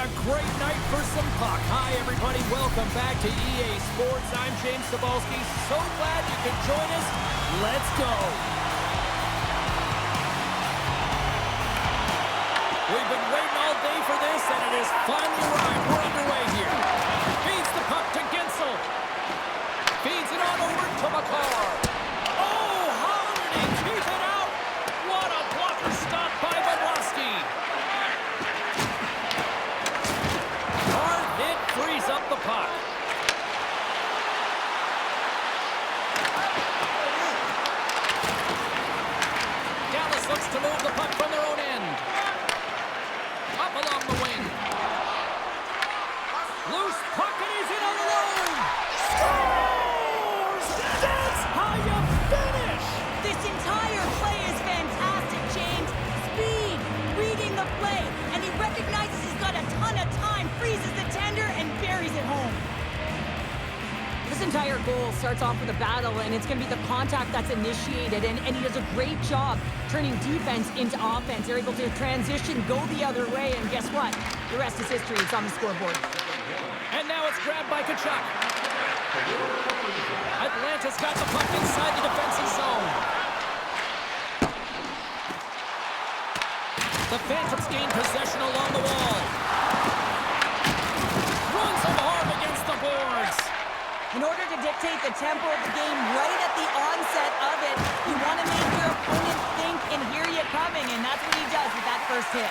a great night for some puck. Hi, everybody. Welcome back to EA Sports. I'm James Cebulski. So glad you could join us. Let's go. We've been waiting all day for this, and it is finally arrived. We're underway here. Feeds the puck to Gensel. Feeds it on over to McCarr. Oh, how did he keep it out? What a blocker stop by Bobrovsky. Hard hit frees up the puck. Dallas looks to move the puck from their own end. Up along the wing. Loose puck and he's in alone. Scores! That's how you finish! This entire play is fantastic, James. Speed, reading the play, and he recognizes he's got a ton of time, freezes the tender, and buries it home. This entire goal starts off with a battle, and it's going to be the contact that's initiated, and he does a great job turning defense into offense. They're able to transition, go the other way, and guess what? The rest is history. It's on the scoreboard. And now it's grabbed by Tkachuk. Atlanta's got the puck inside the defensive zone. The Phantoms gain possession along the wall. Runs them hard against the boards. In order to dictate the tempo of the game right at the onset of it, you want to make your opponent think and hear you coming, and that's what he does with that first hit.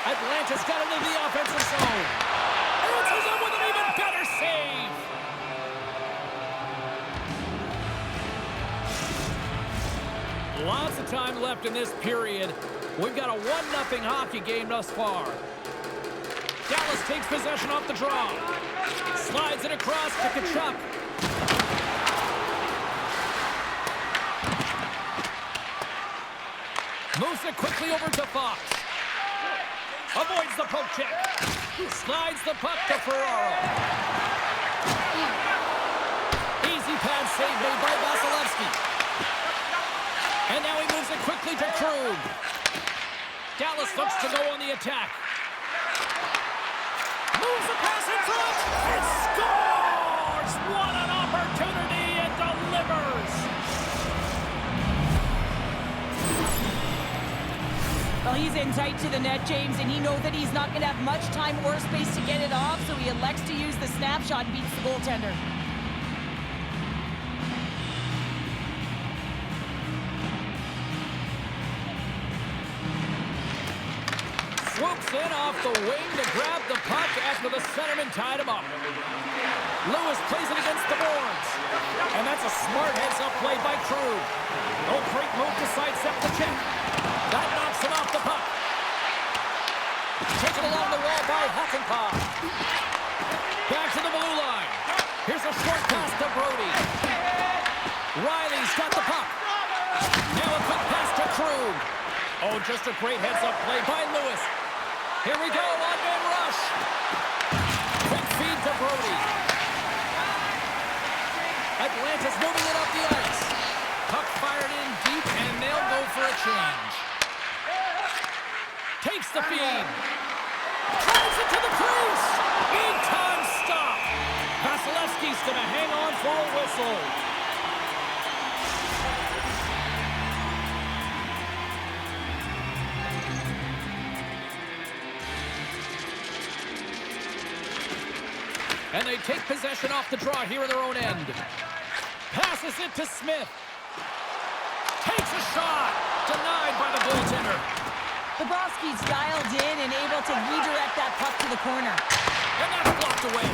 Atlanta's got it into the offensive zone. Answers him with an even better save. Lots of time left in this period. We've got a 1-0 hockey game thus far. Dallas takes possession off the draw. Slides it across to Tkachuk. Moves it quickly over to Fox. Avoids the poke check. Slides the puck to Ferraro. Easy pad save made by Vasilevsky. And now he moves it quickly to Krug. Dallas looks to go on the attack. Moves the pass in front and scores! What an opportunity, and delivers! Well, he's in tight to the net, James, and he knows that he's not going to have much time or space to get it off, so he elects to use the snapshot and beats the goaltender. Swoops in off the wing to grab the puck after the centerman tied him up. Lewis plays it against the boards. And that's a smart heads-up play by Krug. Oh, great move to sidestep the check. That knocks him off the puck. Taken along the wall by Hakanpää. Back to the blue line. Here's a short pass to Brody. Riley's got the puck. Now a quick pass to Krug. Oh, just a great heads-up play by Lewis. Here we go, one-man rush. Quick feed to Brody. Atlanta's moving it up the ice. Puck fired in deep, and they'll go for a change. Takes the feed. Drives it to the crease. In-time stop. Vasilevsky's going to hang on for a whistle. And they take possession off the draw here in their own end. Passes it to Smith. Takes a shot. Denied by the goaltender. Bobrovsky's dialed in and able to redirect that puck to the corner. And that's blocked away.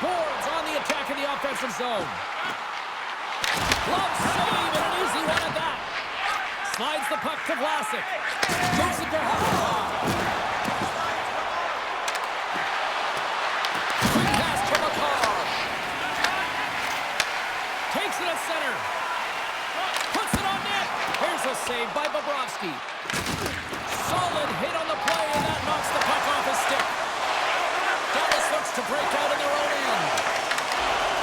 Boards on the attack in the offensive zone. Glove save and an easy one at that. Slides the puck to Vlasic. Moves it to Hakanpää. Takes it at center. Puts it on net. Here's a save by Bobrovsky. Solid hit on the play, and that knocks the puck off his stick. Dallas looks to break out in their own end.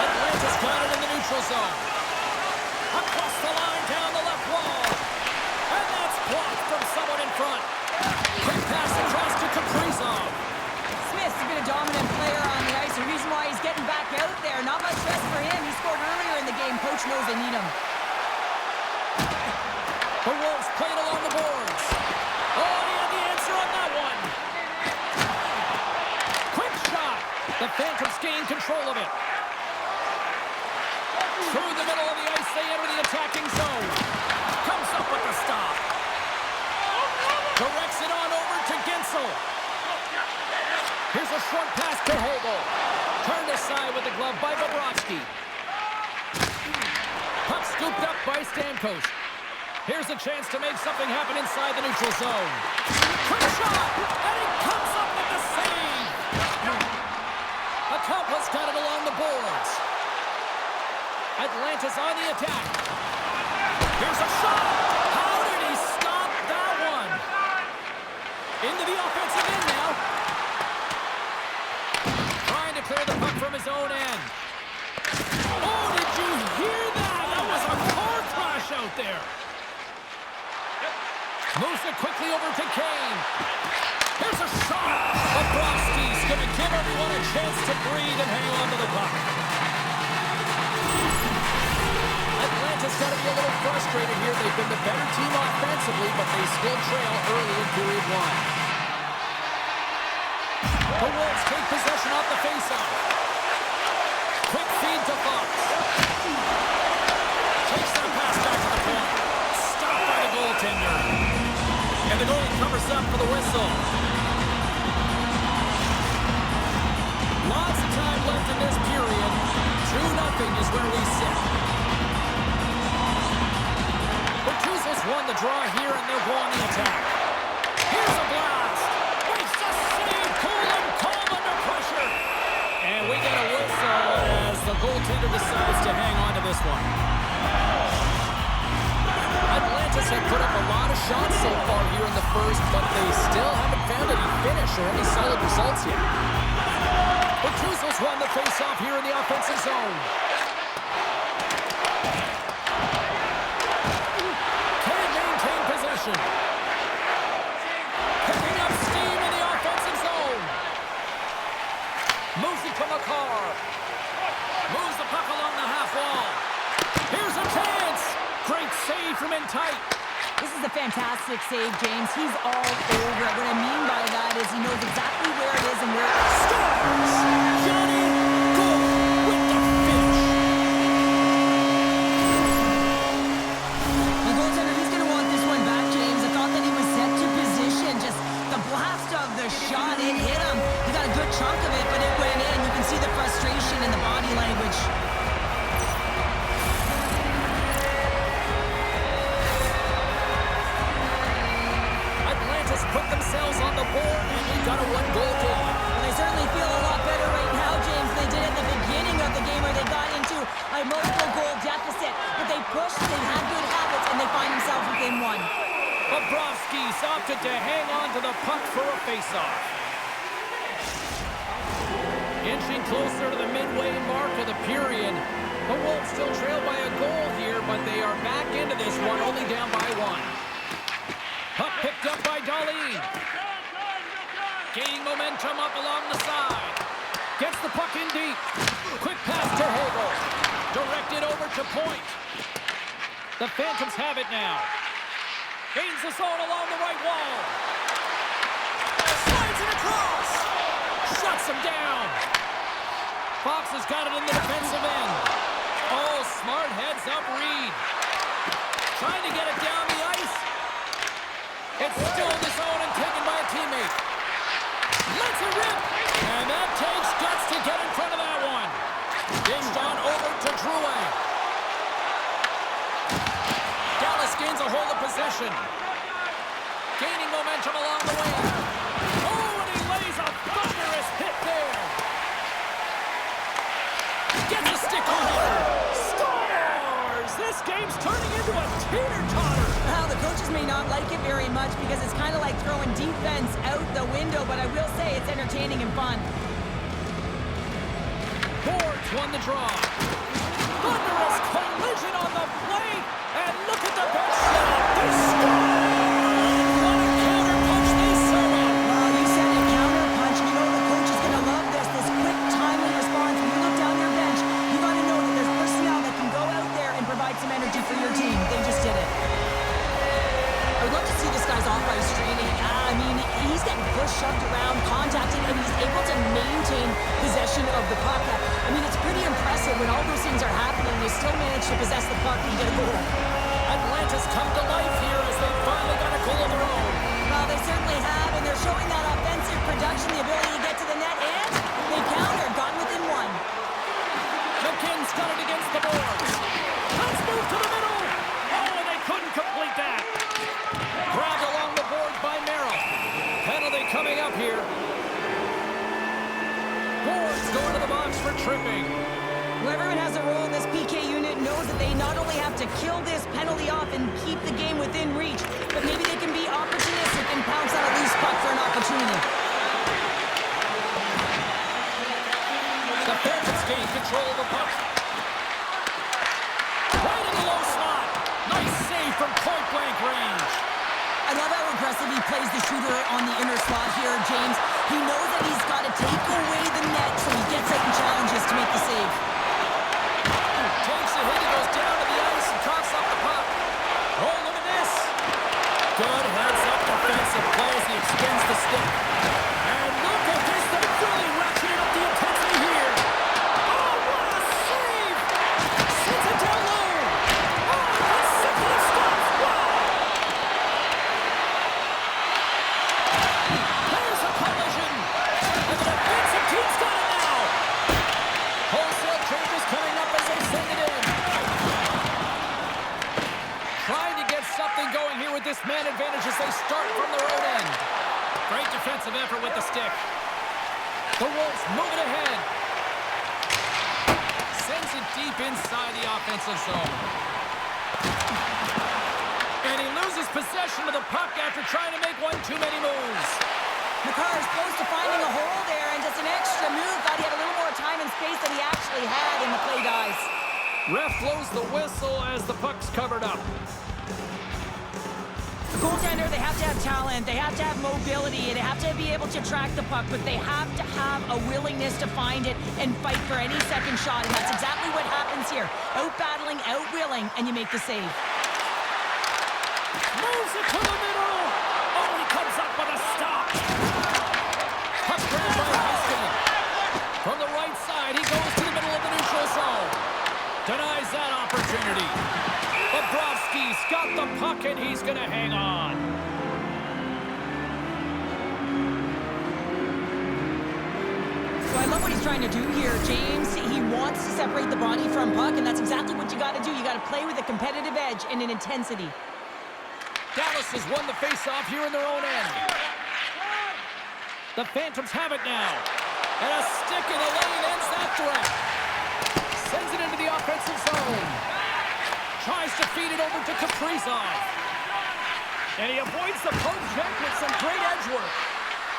Atlanta's got it in the neutral zone. Across the line, down the left wall. And that's blocked from someone in front. Quick pass across to Caprice. The Wolves play it along the boards. Oh, and he had the answer on that one. Quick shot. The Phantoms gain control of it. Through the middle of the ice, they enter the attacking zone. Comes up with the stop. Directs it on over to Gensel. Here's a short pass to Hogel. Turned aside with the glove by Bobrovsky. Puck scooped up by Stamkos. Here's a chance to make something happen inside the neutral zone. Quick shot, and he comes up with the save. Accomplice got it along the boards. Atlanta's on the attack. Here's a shot. How did he stop that one? Into the offensive end now. Trying to clear the puck from his own end. Oh, did you hear that? That was a car crash out there. Moves it quickly over to Kane. Here's a shot. Bobrovsky's going to give everyone a chance to breathe and hang on to the puck. Atlanta's got to be a little frustrated here. They've been the better team offensively, but they still trail early in period one. The Wolves take possession off the faceoff. Quick feed to Fox. Takes that pass back to the point. Stopped by the goaltender. And the goalie covers up for the whistle. Lots of time left in this period. 2-0 is where we sit. Bertuzzo's won the draw here, and they'll go on the attack. Here's a blast. Makes the save. Cool and calm under pressure. And we get a whistle as the goaltender decides to hang on to this one. Atlantis have put up a lot of shots so far here in the first, but they still haven't found any finish or any solid results yet. Bertuzzo's won the face-off here in the offensive zone. Can't maintain possession. Picking up steam in the offensive zone. Moves it from the car. Moves the puck along the half wall. Here's a chance. Great save from in tight. This is a fantastic save, James. He's all over it. What I mean by that is he knows exactly where it is and where it scores. Johnny Goal with the finish. The goaltender, he's going to want this one back, James. I thought that he was set to position. Just the blast of the shot, it hit him. He got a good chunk of it, but it went in. You can see the frustration in the body language. Put themselves on the board, and we've got a one-goal game. And they certainly feel a lot better right now, James, than they did at the beginning of the game where they got into a multiple-goal deficit. But they pushed, they had good habits, and they find themselves within one. Bobrovsky's opted to hang on to the puck for a face-off. Inching closer to the midway mark of the period. The Wolves still trail by a goal here, but they are back into this one, only down by one. Puck picked up by Dahlin. Gaining momentum up along the side. Gets the puck in deep. Quick pass to Hogel. Directed over to point. The Phantoms have it now. Gains the zone along the right wall. Slides it across. Shuts him down. Fox has got it in the defensive end. Oh, smart heads up Reed. Trying to get it down the ice. It's still in the zone and taken by a teammate. Lets it rip. And that takes guts to get in front of that one. Dished on over to Drouin. Dallas gains a hold of possession. Gaining momentum along the way. Oh, and he lays a thunderous hit there. Gets a stick on it. Scores! This game's turning into a teeter-totter. Now, the coaches may not like it very much because it's kind of like throwing defense out the window, but I will say it's entertaining and fun. Boards won the draw. Thunderous collision on the plate, and look at the bench setup. They score! What a counter punch they serve up. Well, you said a counter punch. You know the coach is going to love this quick, timely response. When you look down your bench, you got to know that there's personnel that can go out there and provide some energy for your team. They just did it. tripping. Whoever has a role in this PK unit knows that they not only have to kill this penalty off and keep the game within reach, but maybe they can be opportunistic and pounce on a loose puck for an opportunity. The Phantoms gain control of the puck. Right in the low slot. Nice save from point-blank range. I love how aggressive he plays the shooter on the inner slot here, James. He knows that he's got to take away the net so he gets out and challenges to make the save. Takes a hit, he goes down to the ice and coughs up the puck. Oh, look at this. Good heads-up defensive play as he extends the stick. And look at this, they're really ratcheting up the intensity here. Oh, what a save! Sends it down low. Oh, that's simple as stops. Wow! There's a collision. And the defensive team's got it now. Wholesale changes coming up as they send it in. Trying to get something going here with this man advantage as they start from their own end. Great defensive effort with the stick. The Wolves moving ahead. Sends it deep inside the offensive zone. And he loses possession of the puck after trying to make one too many moves. Makar is close to finding a hole there, and just an extra move. Thought he had a little more time and space than he actually had, and the play dies. Ref blows the whistle as the puck's covered up. The goaltender, they have to have talent, they have to have mobility, and they have to be able to track the puck, but they have to have a willingness to find it and fight for any second shot, and that's exactly what happens here. Out-battling, out-willing, and you make the save. Moves it to the middle. Oh, and he comes up with a stop. Puck grabbed by Huston. From the right side, he goes to the middle of the neutral zone. Denies that opportunity. Bobrovsky's got the puck, and he's going to hang on. So I love what he's trying to do here, James. He wants to separate the body from puck, and that's exactly what you got to do. You got to play with a competitive edge and an intensity. Dallas has won the face-off here in their own end. The Phantoms have it now. And a stick in the lane ends that threat. Sends it into the offensive zone. Tries to feed it over to Kaprizov. And he avoids the poke check with some great edge work.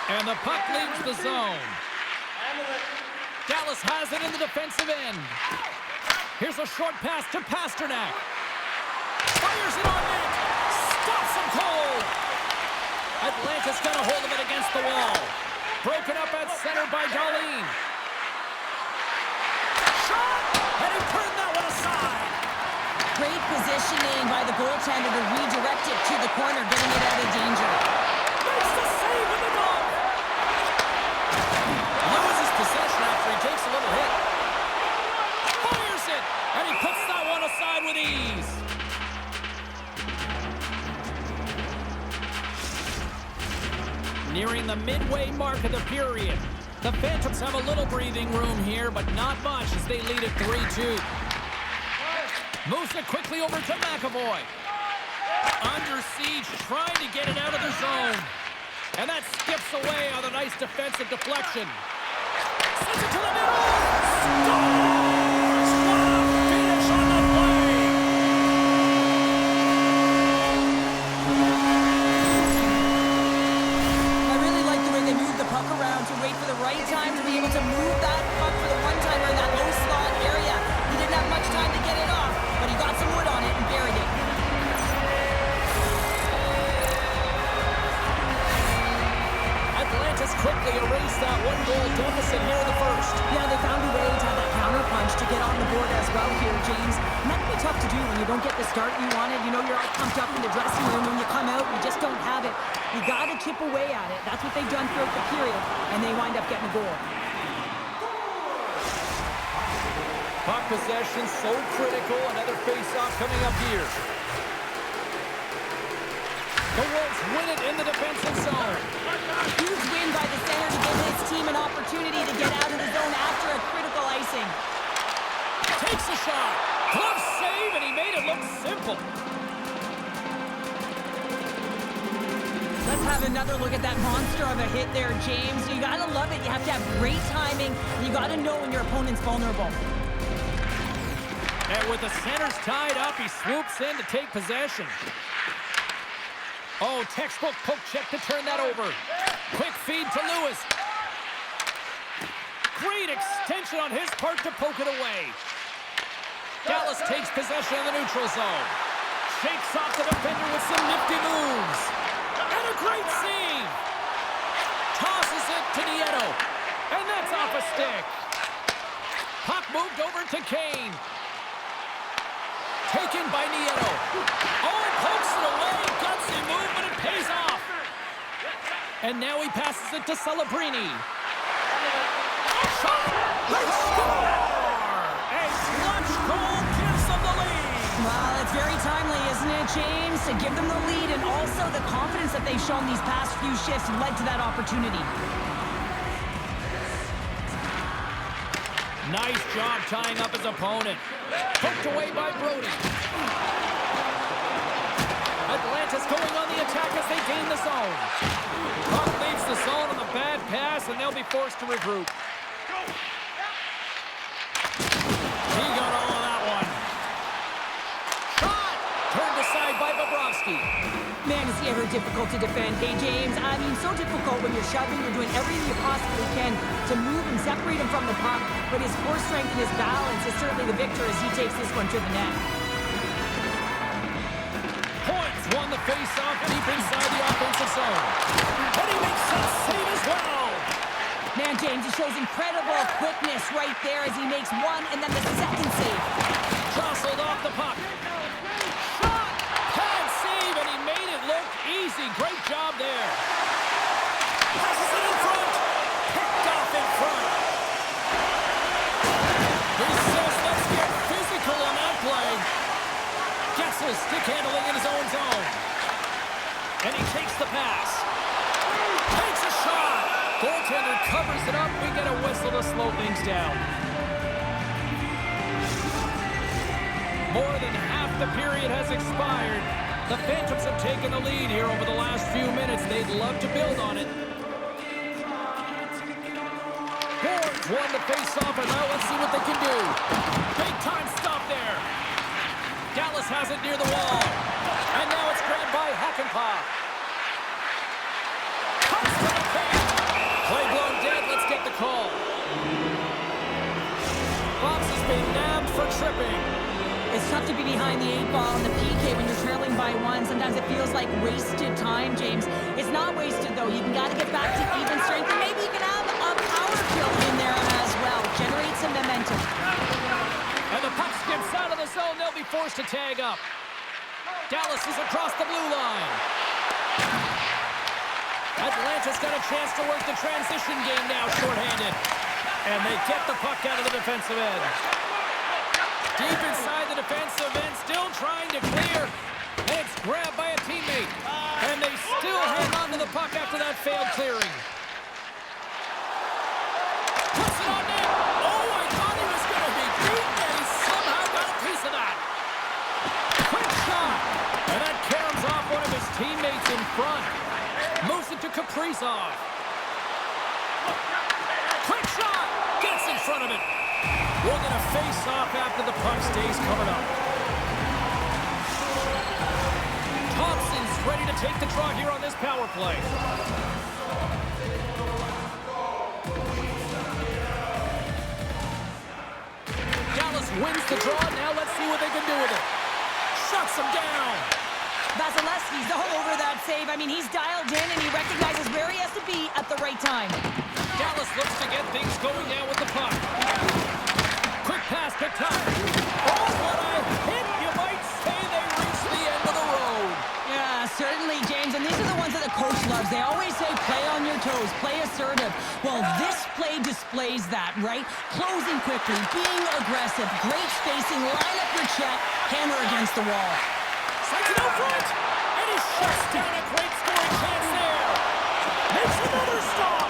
And the puck leaves the zone. Dallas has it in the defensive end. Here's a short pass to Pasternak. Fires it on net. Stops him cold. Atlanta's got a hold of it against the wall. Broken up at center by Darlene. Shot! And he turned that one aside. Great positioning by the goaltender to redirect it to the corner, getting it out of danger. Makes the save with the dog. Loses possession after he takes a little hit. Fires it! And he puts that one aside with ease. Nearing the midway mark of the period. The Phantoms have a little breathing room here, but not much as they lead it 3-2. Moves it quickly over to McAvoy. Under siege, trying to get it out of the zone. And that skips away on a nice defensive deflection. Sends it to the middle. Scores! What a finish on the play! I really like the way they moved the puck around to wait for the right time to be able to move that puck for the one-timer in that low slot area. He didn't have much time to get it off, but he got some wood on it and buried it. Atlanta's quickly erased that one-goal deficit here in the first. Yeah, they found a way to have that counter-punch to get on the board as well here, James. And that can be tough to do when you don't get the start you wanted. You know, you're all pumped up in the dressing room. When you come out, you just don't have it. You got to chip away at it. That's what they've done throughout the period, and they wind up getting a goal. Puck possession so critical. Another face-off coming up here. The Wolves win it in the defensive zone. Huge win by the center to give his team an opportunity to get out of the zone after a critical icing. Takes a shot. Glove save, and he made it look simple. The Let's have another look at that monster of a hit there, James. You gotta love it. You have to have great timing. You gotta know when your opponent's vulnerable. And with the centers tied up, he swoops in to take possession. Oh, textbook poke check to turn that over. Quick feed to Lewis. Great extension on his part to poke it away. Dallas takes possession of the neutral zone. Shakes off the defender with some nifty moves. And a great save. Tosses it to Nieto. And that's off a stick. Puck moved over to Kane. Taken by Nieto. Oh, pokes it away. Gutsy move, but it pays off. And now he passes it to Celebrini. Shot. They score! A clutch goal gives them the lead. Well, it's very timely, isn't it, James? To give them the lead, and also the confidence that they've shown these past few shifts led to that opportunity. Nice job tying up his opponent. Poked away by Brody. Atlanta's going on the attack as they gain the zone. Puck leaves the zone on the bad pass, and they'll be forced to regroup. He got all of that one. Shot! Turned aside by Bobrovsky. Man, is he ever difficult to defend. Hey, James, I mean, so difficult when you're shoving, you're doing everything you possibly can to move and separate him from the puck, but his core strength and his balance is certainly the victor as he takes this one to the net. Points won the face-off deep inside the offensive zone. And he makes that save as well. Man, James, he shows incredible quickness right there as he makes one and then the second save. Jostled off the puck. Shot! Pad save, and he made it look easy. Great job there. Passes it in front. Picked off in front. He says, let's get physical on that play. Gets his stick handling in his own zone. And he takes the pass. Takes a shot. Goaltender covers it up. We get a whistle to slow things down. More than half the period has expired. The Phantoms have taken the lead here over the last few minutes. They'd love to build on it. Boards won the face-off, and now let's see what they can do. Big time stop there. Dallas has it near the wall. And now it's grabbed by Hakanpää. Comes to the paint. Play blown dead. Let's get the call. Bobs has been nabbed for tripping. It's tough to be behind the 8-ball on the PK when you're trailing by one. Sometimes it feels like wasted time, James. It's not wasted, though. You got to get back to even strength, and maybe you can have a power kill in there as well. Generate some momentum. And the puck skips out of the zone. They'll be forced to tag up. Dallas is across the blue line. Atlanta's got a chance to work the transition game now, shorthanded. And they get the puck out of the defensive end. Deep inside the defensive end, still trying to clear. And it's grabbed by a teammate. And they still hang on to the puck after that failed clearing. Puts it on net. Oh, I thought he was going to be beaten, and he somehow got a piece of that. Quick shot. And that caroms off one of his teammates in front. Moves it to Kaprizov. Quick shot. Gets in front of it. We're going to face off after the puck stays coming up. Thompson's ready to take the draw here on this power play. Dallas wins the draw. Now let's see what they can do with it. Shuts him down. Vasilevsky's all over that save. I mean, he's dialed in and he recognizes where he has to be at the right time. Dallas looks to get things going now with the puck. Quick pass to Tuck. Oh, what a hit! You might say they reached the end of the road. Yeah, certainly, James. And these are the ones that the coach loves. They always say, play on your toes, play assertive. Well, this play displays that, right? Closing quickly, being aggressive, great spacing, line up your check, hammer against the wall. Sends it out front, and he shuts down a great scoring chance there. Makes another stop.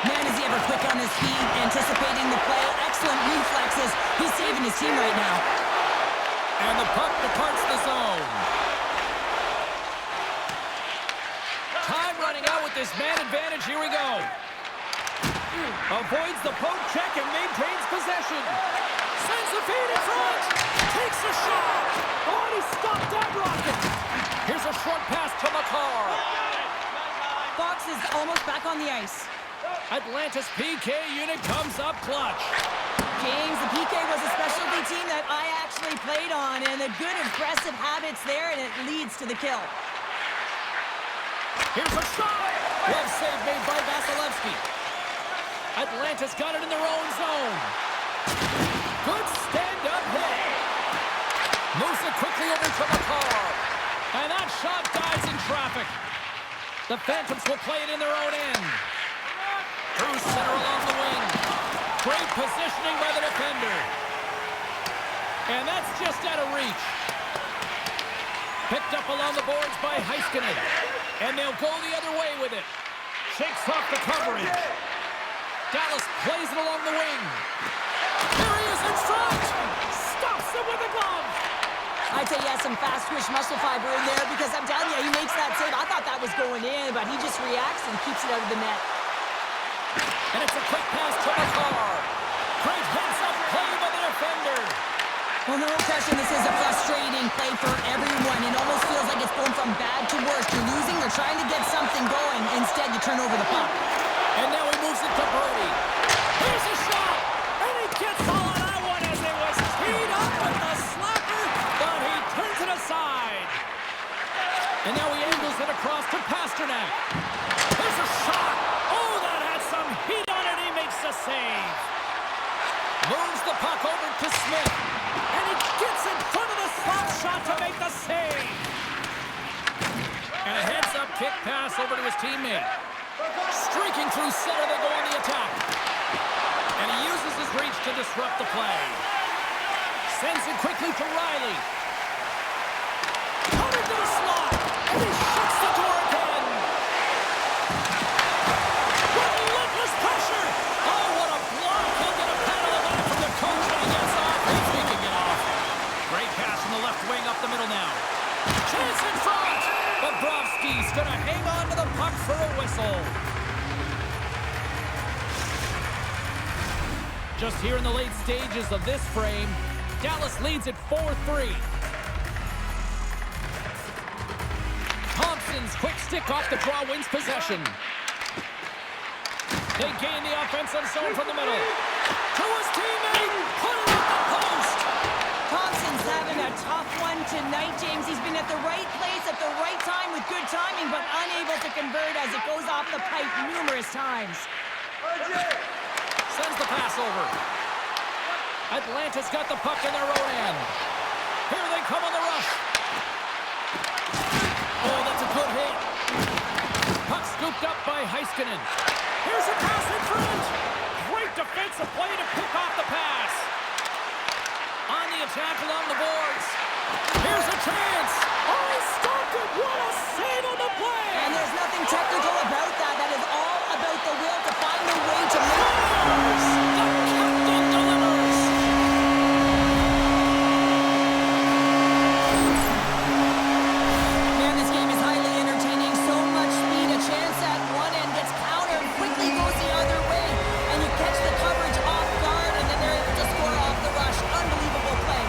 Man, is he ever quick on his feet, anticipating the play, excellent reflexes. He's saving his team right now. And the puck departs the zone. starting out with this man advantage. Here we go. Avoids the poke check and maintains possession. Sends the feed in front. Takes a shot. Oh, he stopped that rocket. Here's a short pass to McCarr. Fox is almost back on the ice. Atlanta's PK unit comes up clutch. James, the PK was a specialty team that I actually played on, and the good aggressive habits there, and it leads to the kill. Here's a shot. Well save made by Vasilevsky. Atlanta's got it in their own zone. Good stand-up hit. Moves it quickly over to McCarr. And that shot dies in traffic. The Phantoms will play it in their own end. Through center along the wing. Great positioning by the defender. And that's just out of reach. Picked up along the boards by Heiskanen. And they'll go the other way with it. Shakes off the coverage. Dallas plays it along the wing. Here he is in front. Stops it with a glove. I'd say he has some fast twitch muscle fiber in there because I'm telling you, he makes that save. I thought that was going in, but he just reacts and keeps it out of the net. And it's a quick pass to McCarr. Great heads-up play by the defender. Well, no question, this is a frustrating play for everyone. It almost feels like it's going from bad to worse. You're losing, you're trying to get something going. Instead, you turn over the puck. And now he moves it to Brody. Here's a shot. And he gets all of that one as it was teed up with the slapper. But he turns it aside. And now he angles it across to Pasternak. Here's a shot. Oh, that had some heat on it. He makes the save. Moves the puck over to Smith. And he gets in front of the slap shot to make the save. And a heads-up kick pass over to his teammate. Streaking through center, they go on the attack. And he uses his reach to disrupt the play. Sends it quickly to Riley. Coming to the slot. And he shuts the door again. Relentless pressure. Oh, what a block. He'll get a pat on the back from the coach when he gets off. If he can get off. Great pass from the left wing up the middle now. Chance in front. Bobrovsky's going to hang on to the puck for a whistle. Just here in the late stages of this frame, Dallas leads at 4-3. Thompson's quick stick off the draw wins possession. They gain the offensive zone from the middle. To his teammate, put it at the post. Thompson's having a tough one tonight, James. He's been at the right place at the right time with good timing, but unable to convert as it goes off the pipe numerous times. Sends the pass over. Atlanta's got the puck in their own end. Here they come on the rush. Oh, that's a good hit. Puck scooped up by Heiskanen. Here's a pass in front. Great defensive play to pick off the pass. On the attack along the boards. Here's a chance. Oh, he stopped it. What a save on the play. And there's nothing technical about that. That is all about the will to find a way to make it. The captain delivers. Man, this game is highly entertaining. So much speed. A chance at one end gets countered, quickly goes the other way. And you catch the coverage off guard, and then they're able to score off the rush. Unbelievable play.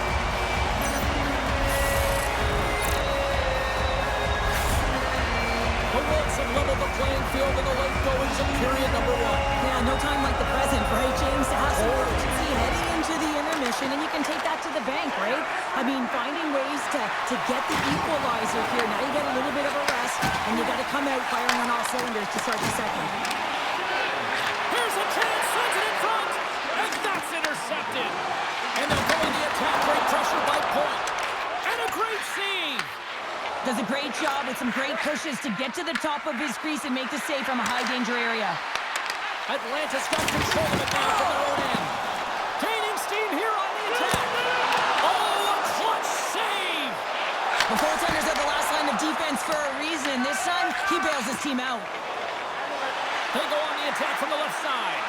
The Wolves have leveled the playing field in the late goings of period number one. Yeah, no time like the present, right, James? To have some urgency heading into the intermission, and you can take that to the bank, right? I mean, finding ways to get the equalizer here. Now you get a little bit of a rest, and you got to come out firing on all cylinders to start the second. Here's a chance, sends it in front, and that's intercepted. And they'll go on the attack, great pressure by Point. And a great save. Does a great job with some great pushes to get to the top of his crease and make the save from a high-danger area. Atlanta's got control of it now from their own end. Gaining steam here on the attack. Oh, a clutch save. The goaltenders are the last line of defense for a reason. This time, he bails his team out. They go on the attack from the left side.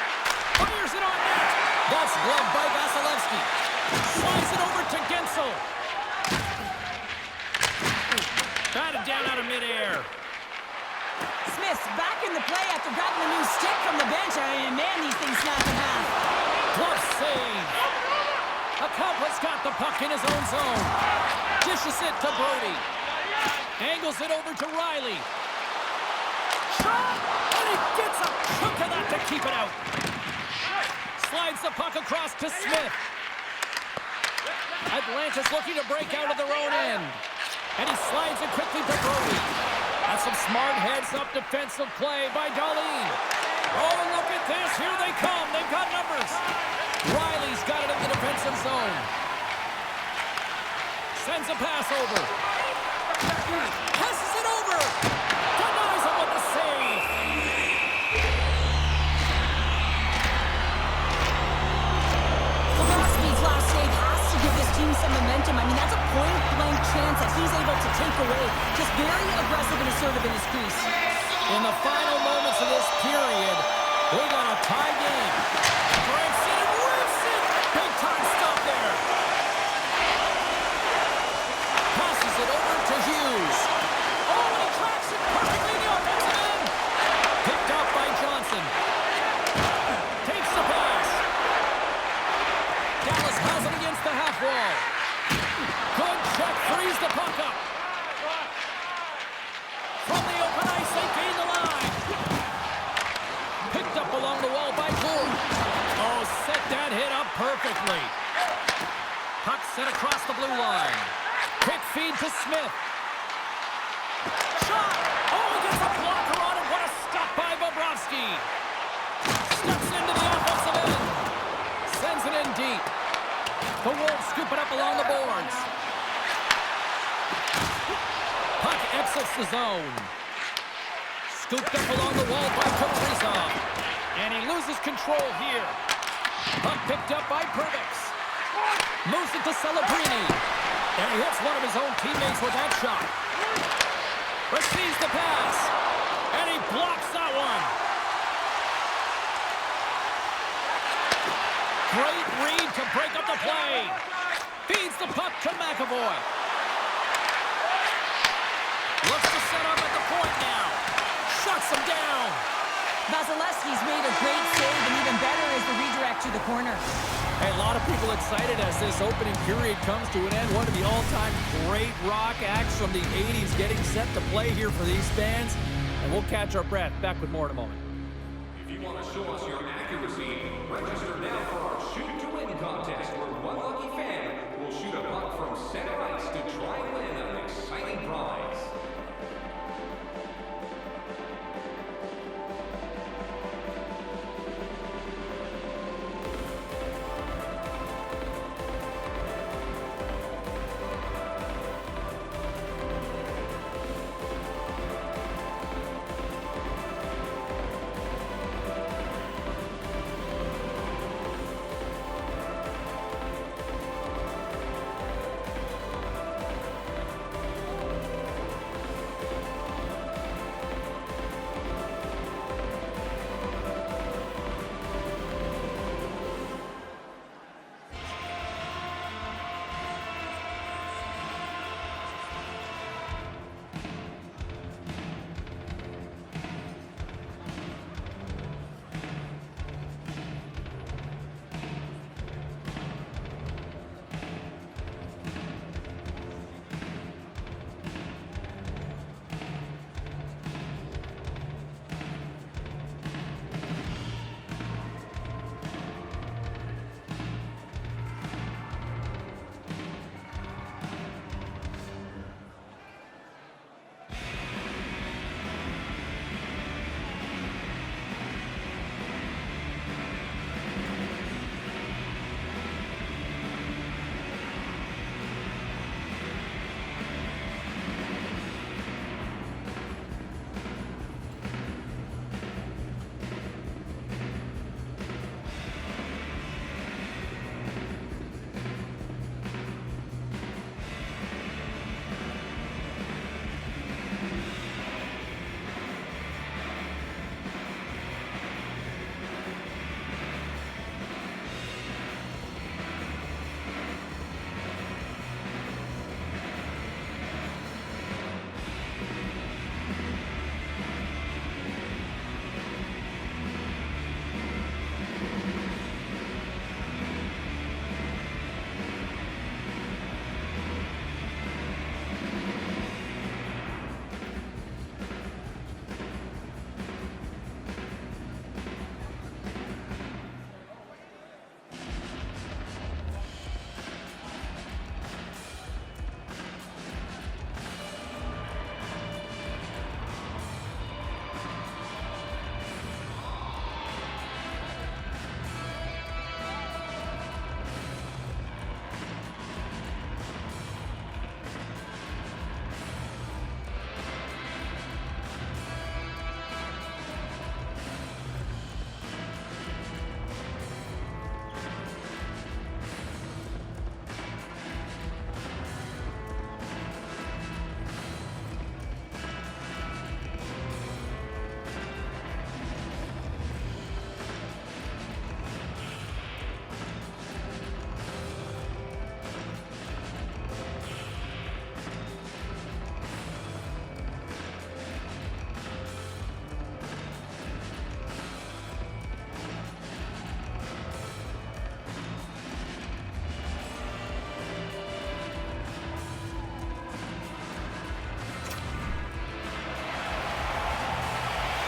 Fires it on net. That's gloved by Vasilevsky. Slides it over to Gensel. Batted down out of midair. Smith's back in the play after grabbing a new stick from the bench. I mean, man, these things snap in half. Glove save. Accomplice got the puck in his own zone. Dishes it to Brody. Angles it over to Riley. Shot! And he gets a chunk of that to keep it out. Slides the puck across to Smith. Atlanta's looking to break out of their own end. And he slides it quickly to Brody. That's some smart heads-up defensive play by Darlene. Oh, look at this. Here they come. They've got numbers. Riley's got it in the defensive zone. Sends a pass over. Passes it over. Denies him with the save. Bobrovsky's last save has to give this team some momentum. I mean, that's a point-blank chance that he's able to take away. Just very aggressive and assertive in his crease. In the final moments of this period, we got a tie game. Breaks it and rips it. Big time stop there. Passes it over to Hughes. Oh, and he tracks it perfectly in the offensive end. Picked up by Johnson. Takes the pass. Dallas has it against the half wall. Good check, frees the puck up. From the open ice, they gain the line. Picked up along the wall by Gould. Oh, set that hit up perfectly. Puck set across the blue line. Quick feed to Smith. Shot! Oh, he gets a blocker on it. What a stop by Bobrovsky. Steps into the offensive end. Sends it in deep. The Wolves scoop it up along the boards. Puck exits the zone. Scooped up along the wall by Kaprizov. And he loses control here. Puck picked up by Perbix. Moves it to Celebrini. And he hits one of his own teammates with that shot. Receives the pass. And he blocks that one. Great read to break up the play. Feeds the puck to McAvoy. Looks to set up at the point now. Shuts him down. Vasilevsky's made a great save, and even better is the redirect to the corner. Hey, a lot of people excited as this opening period comes to an end. One of the all-time great rock acts from the 80s getting set to play here for these fans. And we'll catch our breath. Back with more in a moment. If you want to show us your accuracy, register now for our Shoot to Win contest, where one lucky fan will shoot a puck from center ice to try and win an exciting prize.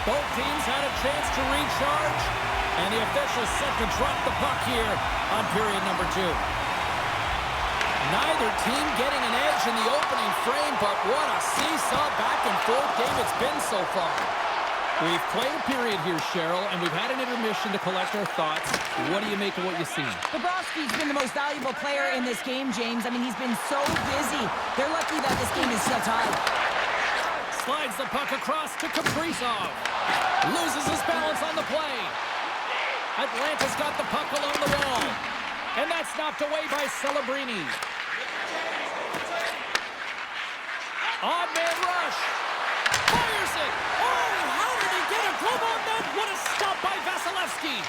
Both teams had a chance to recharge, and the officials set to drop the puck here on period number 2. Neither team getting an edge in the opening frame, but what a seesaw back-and-forth game it's been so far. We've played a period here, Cheryl, and we've had an intermission to collect our thoughts. What do you make of what you've seen? Bobrovsky's been the most valuable player in this game, James. I mean, he's been so busy. They're lucky that this game is still tied. Slides the puck across to Kaprizov. Loses his balance on the play. Atlanta's got the puck along the wall. And that's knocked away by Celebrini. Odd man rush. Fires it. Oh, how did he get a glove on that? What a stop by Vasilevsky.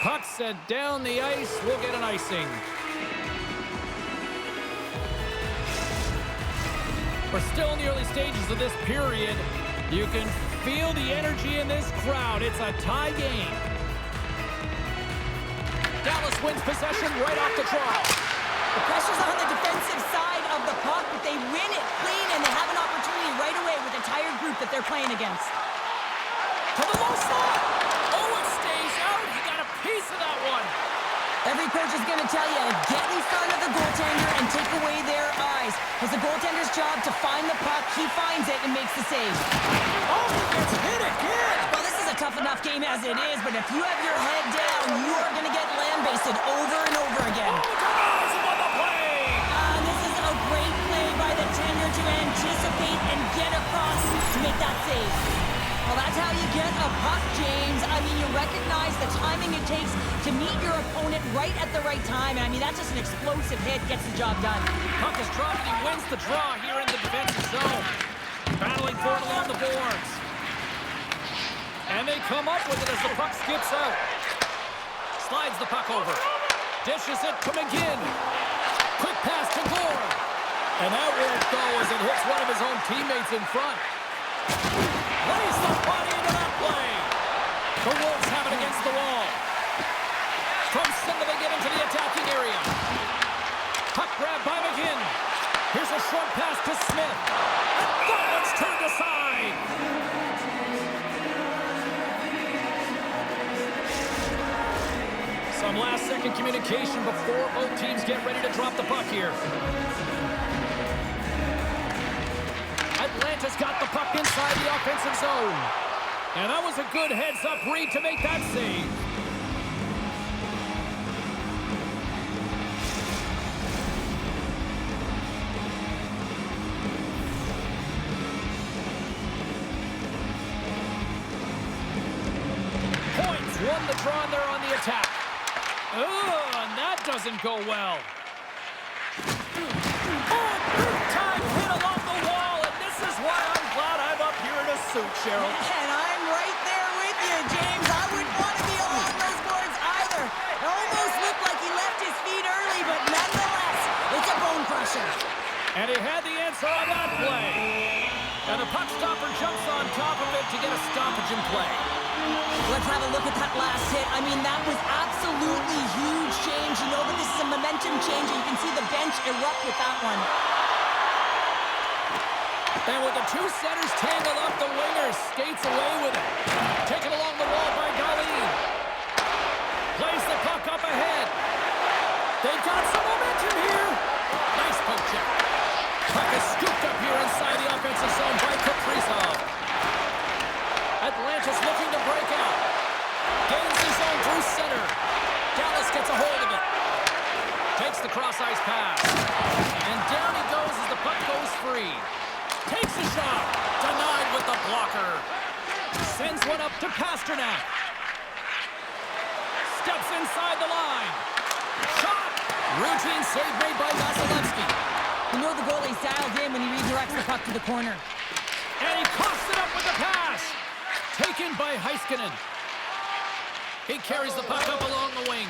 Puck set down the ice. We'll get an icing. We're still in the early stages of this period. You can feel the energy in this crowd. It's a tie game. Dallas wins possession right off the draw. The pressure's on the defensive side of the puck, but they win it clean, and they have an opportunity right away with the tired group that they're playing against. To the low slot. Oh, it stays out. He got a piece of that one. Every coach is going to tell you, get in front of the goaltender and take away their eyes. It's the goaltender's job to find the puck. He finds it and makes the save. Oh, he gets hit again. Well, this is a tough enough game as it is, but if you have your head down, you are going to get land-basted over and over again. Oh, Tavares on the play. This is a great play by the tender to anticipate and get across to make that save. Well, that's how you get a puck, James. I mean, you recognize the timing it takes to meet your opponent right at the right time. And I mean, that's just an explosive hit, gets the job done. Puck is dropped, and he wins the draw here in the defensive zone. Battling for it along the boards. And they come up with it as the puck skips out. Slides the puck over. Dishes it to McGinn. Quick pass to Gore. And that won't go as it hits one of his own teammates in front. Lays the body into that play. The Wolves have it against the wall. From center they get into the attacking area. Puck grab by McGinn. Here's a short pass to Smith. And that one's turned aside. Some last-second communication before both teams get ready to drop the puck here. Atlanta's got the puck inside the offensive zone. And that was a good heads-up read to make that save. Points won the draw, and they're on the attack. Oh, and that doesn't go well. Oh, big-time hit along the wall, and this is why I'm glad I'm up here in a suit, Cheryl. And I'm right there with you, James. I wouldn't want to be along those boards either. It almost looked like he left his feet early, but nonetheless, it's a bone crusher. And he had the answer on that play. And the puck stopper jumps on top of it to get a stoppage in play. Let's have a look at that last hit. I mean, that was absolutely huge change. You know that this is a momentum change, and you can see the bench erupt with that one. And with the two centers tangled up, the winger skates away with it. Taken along the wall by Darlene. Plays the puck up ahead. They've got some momentum here. Nice poke check. Puck is scooped up here inside the offensive zone by Kaprizov. Atlanta's looking to break out. Gains his zone through center. Dallas gets a hold of it. Takes the cross-ice pass. And down he goes as the puck goes free. Takes a shot. Denied with the blocker. Sends one up to Pasternak. Steps inside the line. Shot. Routine save made by Vasilevsky. You know the goalie's dialed in when he redirects the puck to the corner. And he coughs it up with the pass. Taken by Heiskanen. He carries the puck up along the wing.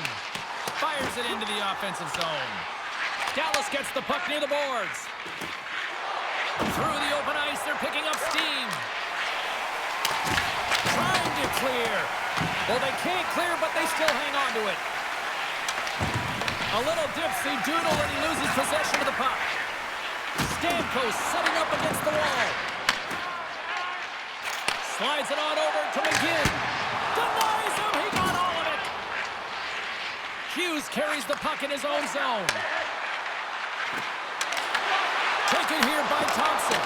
Fires it into the offensive zone. Dallas gets the puck near the boards. Through the open ice, they're picking up steam. Trying to clear. Well, they can't clear, but they still hang on to it. A little dipsy doodle, and he loses possession of the puck. Stamkos setting up against the wall. Slides it on over to McGinn. Denies him. He got all of it. Hughes carries the puck in his own zone. Taken here by Thompson.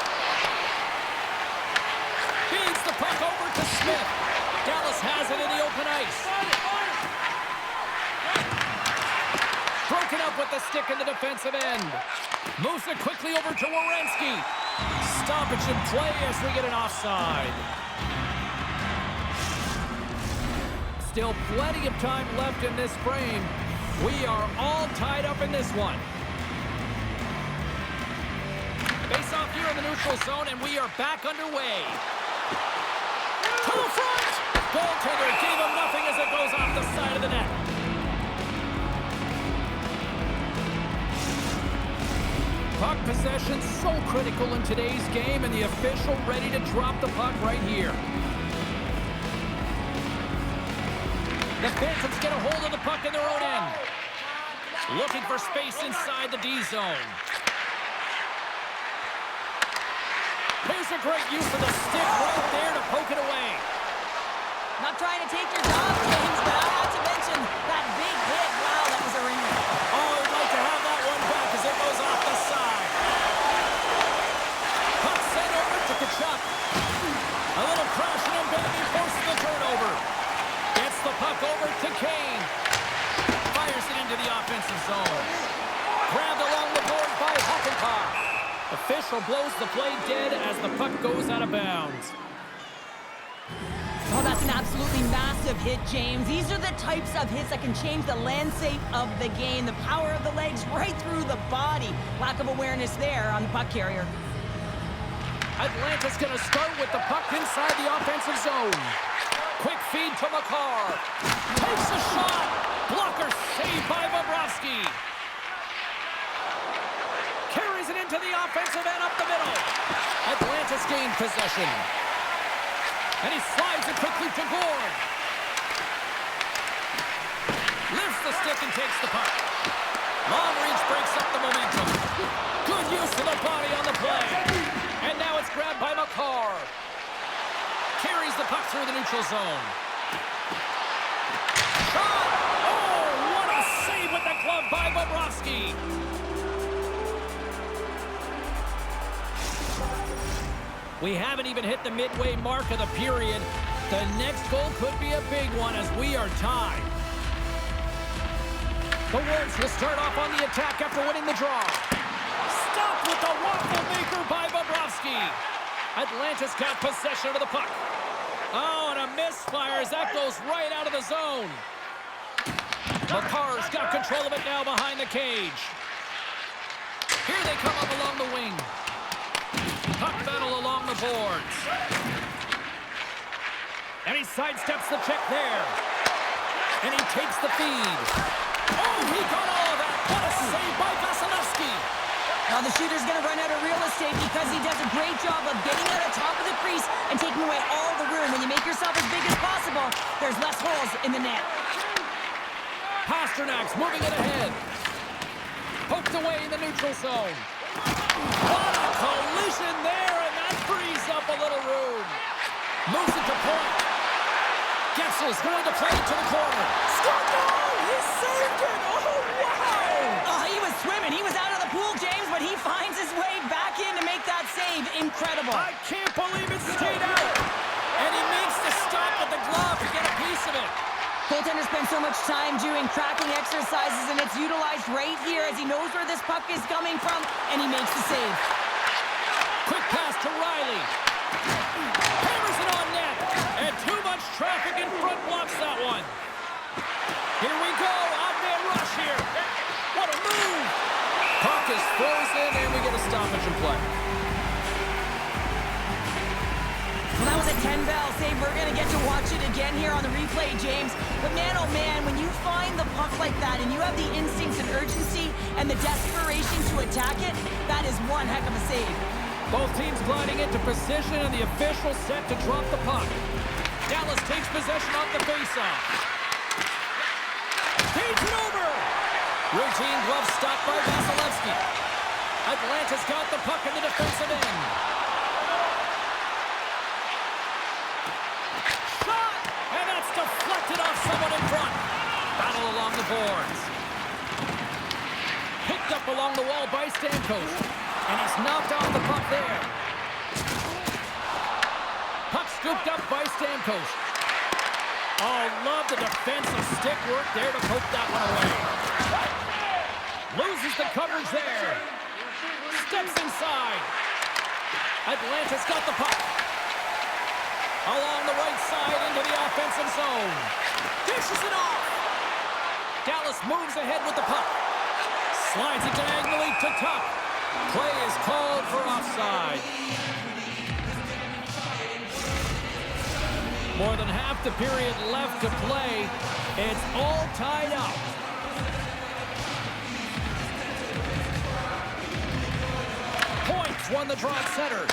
Feeds the puck over to Smith. Dallas has it in the open ice. Broken up with the stick in the defensive end. Moves it quickly over to Werenski. Stoppage in play as we get an offside. Still plenty of time left in this frame. We are all tied up in this one. Face off here in the neutral zone, and we are back underway. To the front! Goaltender gave him nothing as it goes off the side of the net. Puck possession so critical in today's game, and the official ready to drop the puck right here. The Phantoms get a hold of the puck in their own end. Looking for space inside the D zone. Here's a great use of the stick right there to poke it away. Not trying to take your job, James, but I have to mention that big hit. Wow, that was a ringer. Oh, I'd like to have that one back as it goes off the side. Puck sent over to Kachuk. A little crashing and banging forces the turnover. Gets the puck over to Kane. Fires it into the offensive zone. Grabbed along the board by Hockenpach. Official blows the play dead as the puck goes out of bounds. Oh, that's an absolutely massive hit, James. These are the types of hits that can change the landscape of the game. The power of the legs right through the body. Lack of awareness there on the puck carrier. Atlanta's going to start with the puck inside the offensive zone. Quick feed to Makar. Takes a shot. Blocker saved by Bobrovsky. Carries it into the offensive end up the middle. Atlanta's gained possession. And he slides it quickly to Gord. Lifts the stick and takes the puck. Long reach breaks up the momentum. Good use of the body on the play. And now it's grabbed by Makar. Carries the puck through the neutral zone. Shot! Oh, what a save with the glove by Bobrovsky. We haven't even hit the midway mark of the period. The next goal could be a big one as we are tied. The Wolves will start off on the attack after winning the draw. Stopped with the waffle maker by Bobrovsky. Atlanta's got possession of the puck. Oh, and a misfire as that goes right out of the zone. Makar's got control of it now behind the cage. Here they come up along the wing. Puck battle along the boards. And he sidesteps the check there. And he takes the feed. Oh, he got all of that. What a save by Vasilevsky. Now the shooter's going to run out of real estate because he does a great job of getting out of top of the crease and taking away all the room. When you make yourself as big as possible, there's less holes in the net. Pasternak's moving it ahead. Poked away in the neutral zone. What a collision there, and that frees up a little room. Moves it to point. Getzel's going to play it to the corner. Scored goal! He saved it! Oh, wow! Oh, he was swimming. He was out of the pool, James, but he finds his way back in to make that save. Incredible. I can't believe it stayed out. And he makes the stop with the glove to get a piece of it. Goaltender spends so much time doing cracking exercises, and it's utilized right here as he knows where this puck is coming from, and he makes the save. Quick pass to Riley. Hammers it on net. And too much traffic in front blocks that one. Here we go. Odd-man rush here. What a move. Puck is frozen, and we get a stoppage in play. Well, that was a 10-bell save. We're going to get to watch it again here on the replay, James. But man, oh man, when you find the puck like that and you have the instincts and urgency and the desperation to attack it, that is one heck of a save. Both teams gliding into position and the official set to drop the puck. Dallas takes possession off the faceoff. Feeds it over. Routine glove stopped by Vasilevsky. Atlanta's got the puck in the defensive end. Battle along the boards. Picked up along the wall by Stamkos. And he's knocked off the puck there. Puck scooped up by Stamkos. Oh, love the defensive stick work there to poke that one away. Loses the coverage there. Steps inside. Atlanta's got the puck. Along the right side into the offensive zone. Dishes it off. Dallas moves ahead with the puck. Slides it diagonally to Tuck. Play is called for offside. More than half the period left to play. It's all tied up. Points won the draw at center.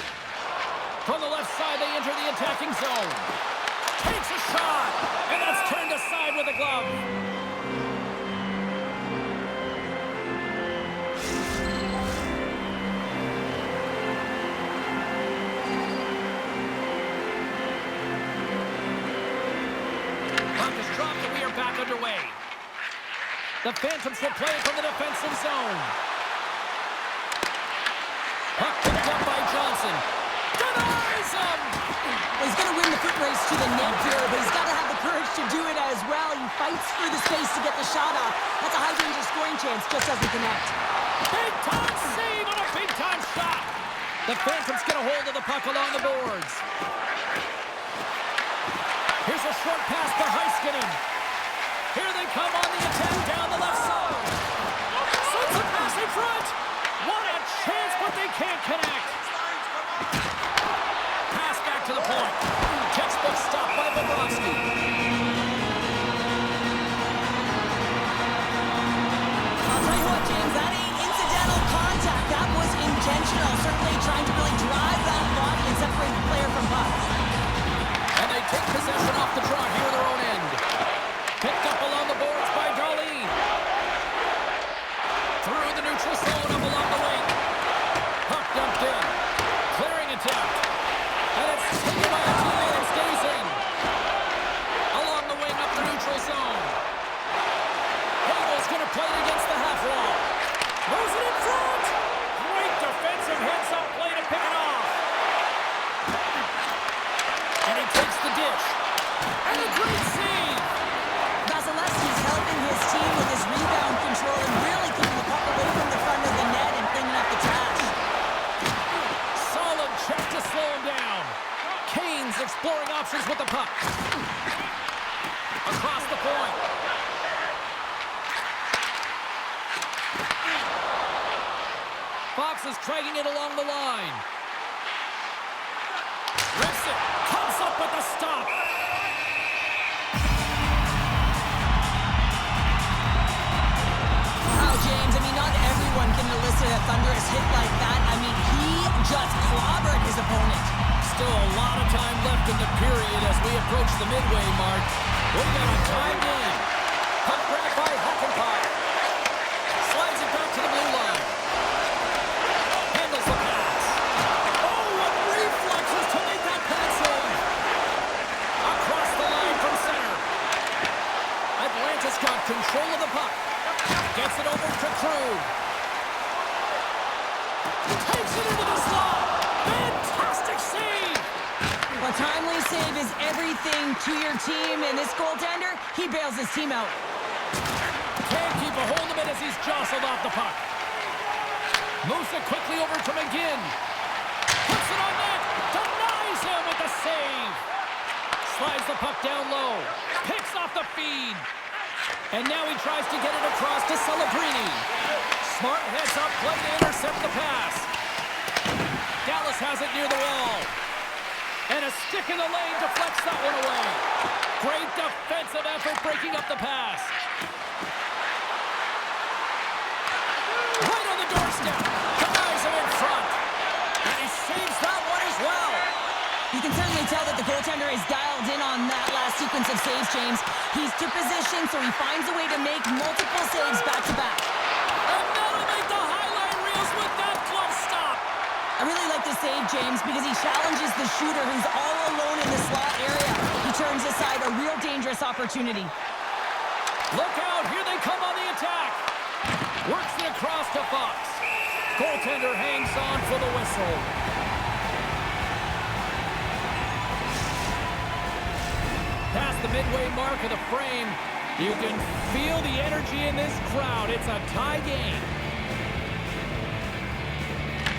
From the left side, they enter the attacking zone. Takes a shot, and that's turned aside with a glove. Puck is dropped, and we are back underway. The Phantoms will play from the defensive zone. Puck picked up by Johnson. Denies him! Well, he's going to win the foot race to the net here, but he's got to have the courage to do it as well. He fights for the space to get the shot off. That's a high-danger scoring chance, just doesn't connect. Big-time save on a big-time shot. The Phantoms get a hold of the puck along the boards. Here's a short pass to Heiskanen. Here they come on the attack down the left side. Sends a pass in front. What a chance, but they can't connect. Pass back to the point. Textbook stop by Bobrovsky. I'll tell you what, James, that ain't incidental contact. That was intentional. Certainly trying to really drive that body and separate the player from puck. And they take possession off the draw here at their own end. Picked up along the boards by Darlene. Through the neutral zone up along the wing. Puck dumped in. Clearing attempt. And it's taken by a teammate and stays in. Along the wing up the neutral zone. Hagel's going to play it against the half wall. Moves it in front. Great defensive heads-up play to pick it off. And he takes the dish. And a great save. Vasilevsky's helping his team with his rebound control and really keeping the puck away from the front of the net and cleaning up the trash. Solid check to slow him down. Kane's exploring options with the puck. Across the point. Fox is dragging it along the line. Rips it. Comes up with the stop. Wow, James, I mean, not everyone can elicit a thunderous hit like that. I mean, he just clobbered his opponent. Still a lot of time left in the period as we approach the midway mark. We got a timed in. Puck grab by Hockenpie. Slides it back to the blue line. Handles the pass. Oh, what reflexes to make that pass save. Across the line from center. Atlanta's got control of the puck. Gets it over to Krug. Takes it into the slot. Fantastic save. A timely save is everything to your team, and this goaltender, he bails his team out. Can't keep a hold of it as he's jostled off the puck. Moves it quickly over to McGinn. Puts it on net. Denies him with the save. Slides the puck down low. Picks off the feed. And now he tries to get it across to Celebrini. Smart heads up play to intercept the pass. Dallas has it near the wall. And a stick in the lane deflects that one away. Great defensive effort breaking up the pass. Right on the doorstep. Denies him in front. And he saves that one as well. You can certainly tell that the goaltender is dialed in on that last sequence of saves, James. He's to position, so he finds a way to make multiple saves back-to-back. And that'll make the highlight reels with that glove stop. I really like this save, James, because he challenges the shooter who's all alone in the slot area. He turns aside a real dangerous opportunity. Look out, here they come on the attack. Works it across to Fox. Goaltender hangs on for the whistle. Past the midway mark of the frame, you can feel the energy in this crowd. It's a tie game.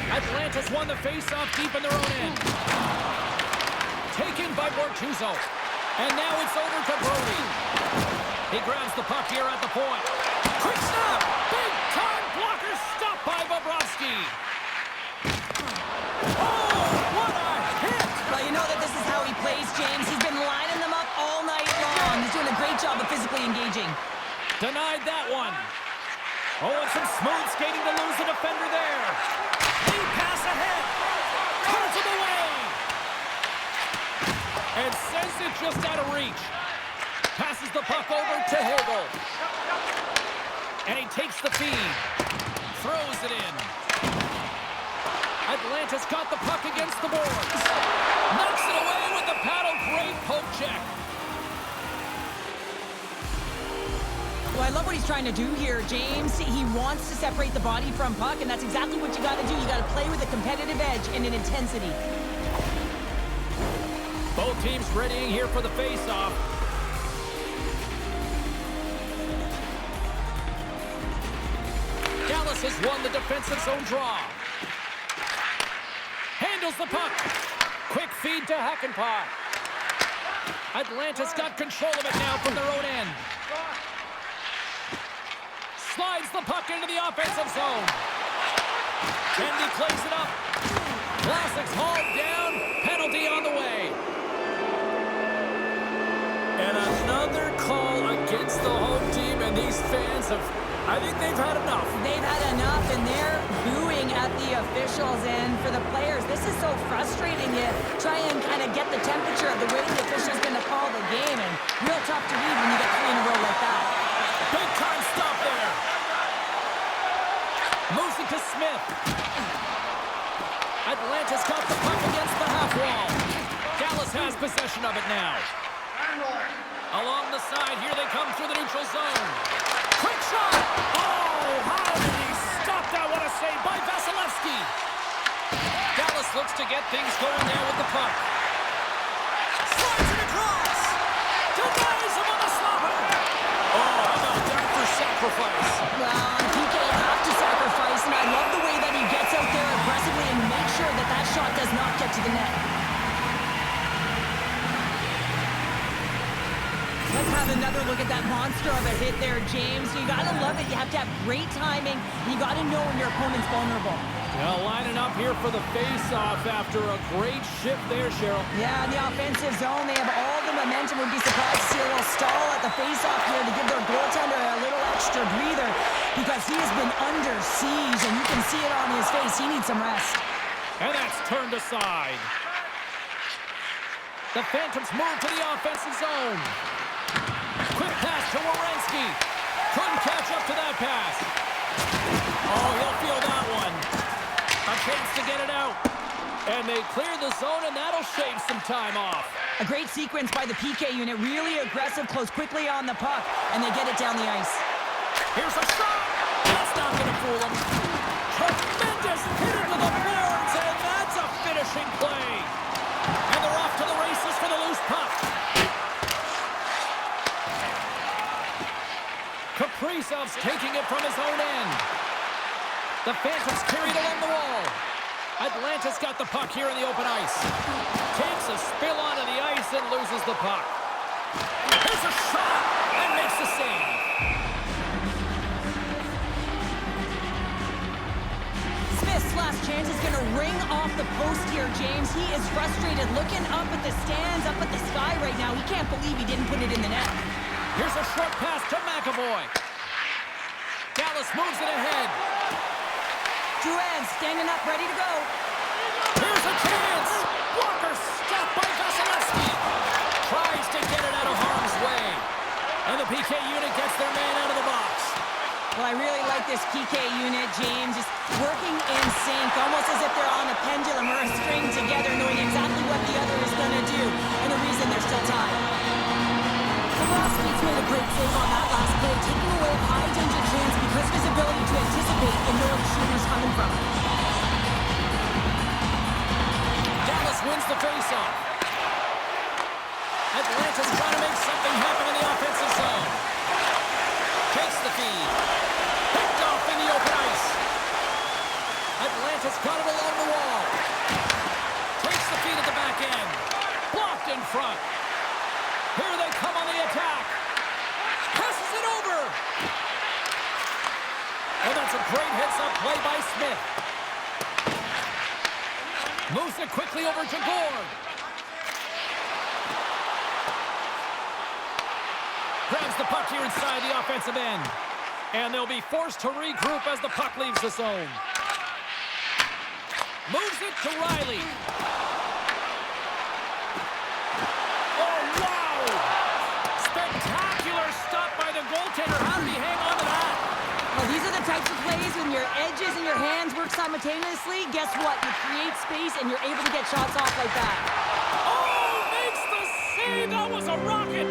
Atlanta's won the faceoff deep in their own end. Taken by Bortuzzo. And now it's over to Brody. He grabs the puck here at the point. Quick snap! Big time blocker stopped by Bobrovsky. Oh, what a hit! Well, you know that this is how he plays, James. He's been lining them up all night long. He's doing a great job of physically engaging. Denied that one. Oh, and some smooth skating to lose the defender there. Deep pass ahead. Pulls him away. And sends it just out of reach. Passes the puck over to Hagel. And he takes the feed. Throws it in. Atlanta's got the puck against the boards. Knocks it away with the paddle. Great poke check. Well, I love what he's trying to do here, James. He wants to separate the body from puck, and that's exactly what you got to do. You got to play with a competitive edge and an intensity. Both teams readying here for the face-off. Dallas has won the defensive zone draw. Handles the puck. Quick feed to Hakanpää. Atlanta's got control of it now from their own end. Slides the puck into the offensive zone. Kennedy plays it up. Vlasic's hauled down. Penalty on the way. And another call against the home team, and these fans I think they've had enough. They've had enough, and they're booing at the officials. And for the players, this is so frustrating. You try and kind of get the temperature of the way the official's going to call the game, and real tough to read when you get 3 in a row like that. Big time stop there. Moves it to Smith. Atlanta's got the puck against the half wall. Dallas has possession of it now. Along the side, here they come through the neutral zone. Quick shot! Oh, how did he stop that? What a save by Vasilevsky. Dallas looks to get things going now with the puck. Slides it across. Denies him on the slobber. Oh, how about that for sacrifice? Well, PK have to sacrifice, and I love the way that he gets out there aggressively and makes sure that that shot does not get to the net. Let's have another look at that monster of a hit there, James. You gotta love it. You have to have great timing. You gotta know when your opponent's vulnerable. Well, lining up here for the face-off after a great shift there, Cheryl. Yeah, in the offensive zone, they have all the momentum. Would be surprised to see a little stall at the face-off here to give their goaltender a little extra breather because he has been under siege, and you can see it on his face. He needs some rest. And that's turned aside. The Phantoms move to the offensive zone. Quick pass to Werenski. Couldn't catch up to that pass. Oh, he'll feel that one. A chance to get it out. And they clear the zone, and that'll shave some time off. A great sequence by the PK unit. Really aggressive, close quickly on the puck, and they get it down the ice. Here's a shot. That's not going to fool them. Tremendous hit into the boards, and that's a finishing play. And they're off to the races for the loose puck. Kaprizov's taking it from his own end. The Phantoms carried along the wall. Atlanta's got the puck here in the open ice. Takes a spill onto the ice and loses the puck. Here's a shot and makes the save. Smith's last chance is going to ring off the post here, James. He is frustrated, looking up at the stands, up at the sky right now. He can't believe he didn't put it in the net. Here's a short pass to McAvoy. Dallas moves it ahead. Drouin standing up, ready to go. Here's a chance. Walker stopped by Vasilevsky. Tries to get it out of harm's way. And the PK unit gets their man out of the box. Well, I really like this PK unit, James. Just working in sync, almost as if they're on a pendulum or a string together, knowing exactly what the other is going to do, and the reason they're still tied. Bobrovsky's made a great save on that last play anticipate and know where the shooter's coming from. Dallas wins the faceoff. Atlanta's trying to make something happen in the offensive zone. Takes the feed. Picked off in the open ice. Atlanta's got it along the wall. Takes the feed at the back end. Blocked in front. Here they come on the attack. Passes it over. And that's a great hits-up play by Smith. Moves it quickly over to Gord. Grabs the puck here inside the offensive end. And they'll be forced to regroup as the puck leaves the zone. Moves it to Riley. Oh, wow! Spectacular stop by the goaltender. How did he hang on to that? Well, these are the types of plays when your edges and your hands work simultaneously. Guess what? You create space and you're able to get shots off like that. Oh, makes the save. That was a rocket.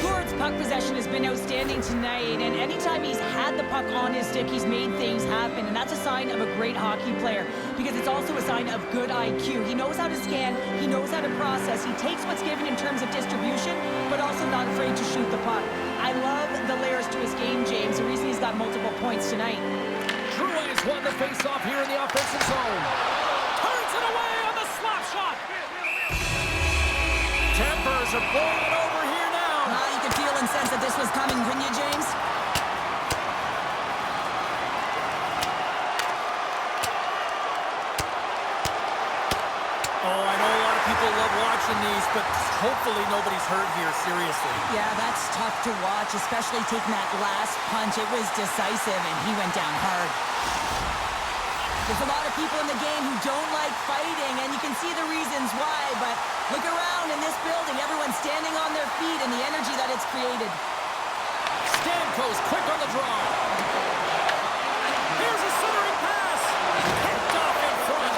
Gord's puck possession has been outstanding tonight, and anytime he's had the puck on his stick, he's made things happen, and that's a sign of a great hockey player because it's also a sign of good IQ. He knows how to scan, he knows how to process, he takes what's given in terms of distribution, but also not afraid to shoot the puck. I love the layers to his game, James. The reason he's got multiple points tonight. Drouin has won the faceoff here in the offensive zone. Turns it away on the slap shot. Tempers are boiling over here now. You could feel and sense that this was coming, couldn't you, James? Oh, I know a lot of people love watching these, but hopefully nobody's hurt here, seriously. Yeah, that's tough to watch, especially taking that last punch. It was decisive, and he went down hard. There's a lot of people in the game who don't like fighting, and you can see the reasons why, but look around in this building. Everyone's standing on their feet and the energy that it's created. Stamkos quick on the draw. Here's a centering pass. Picked off in front.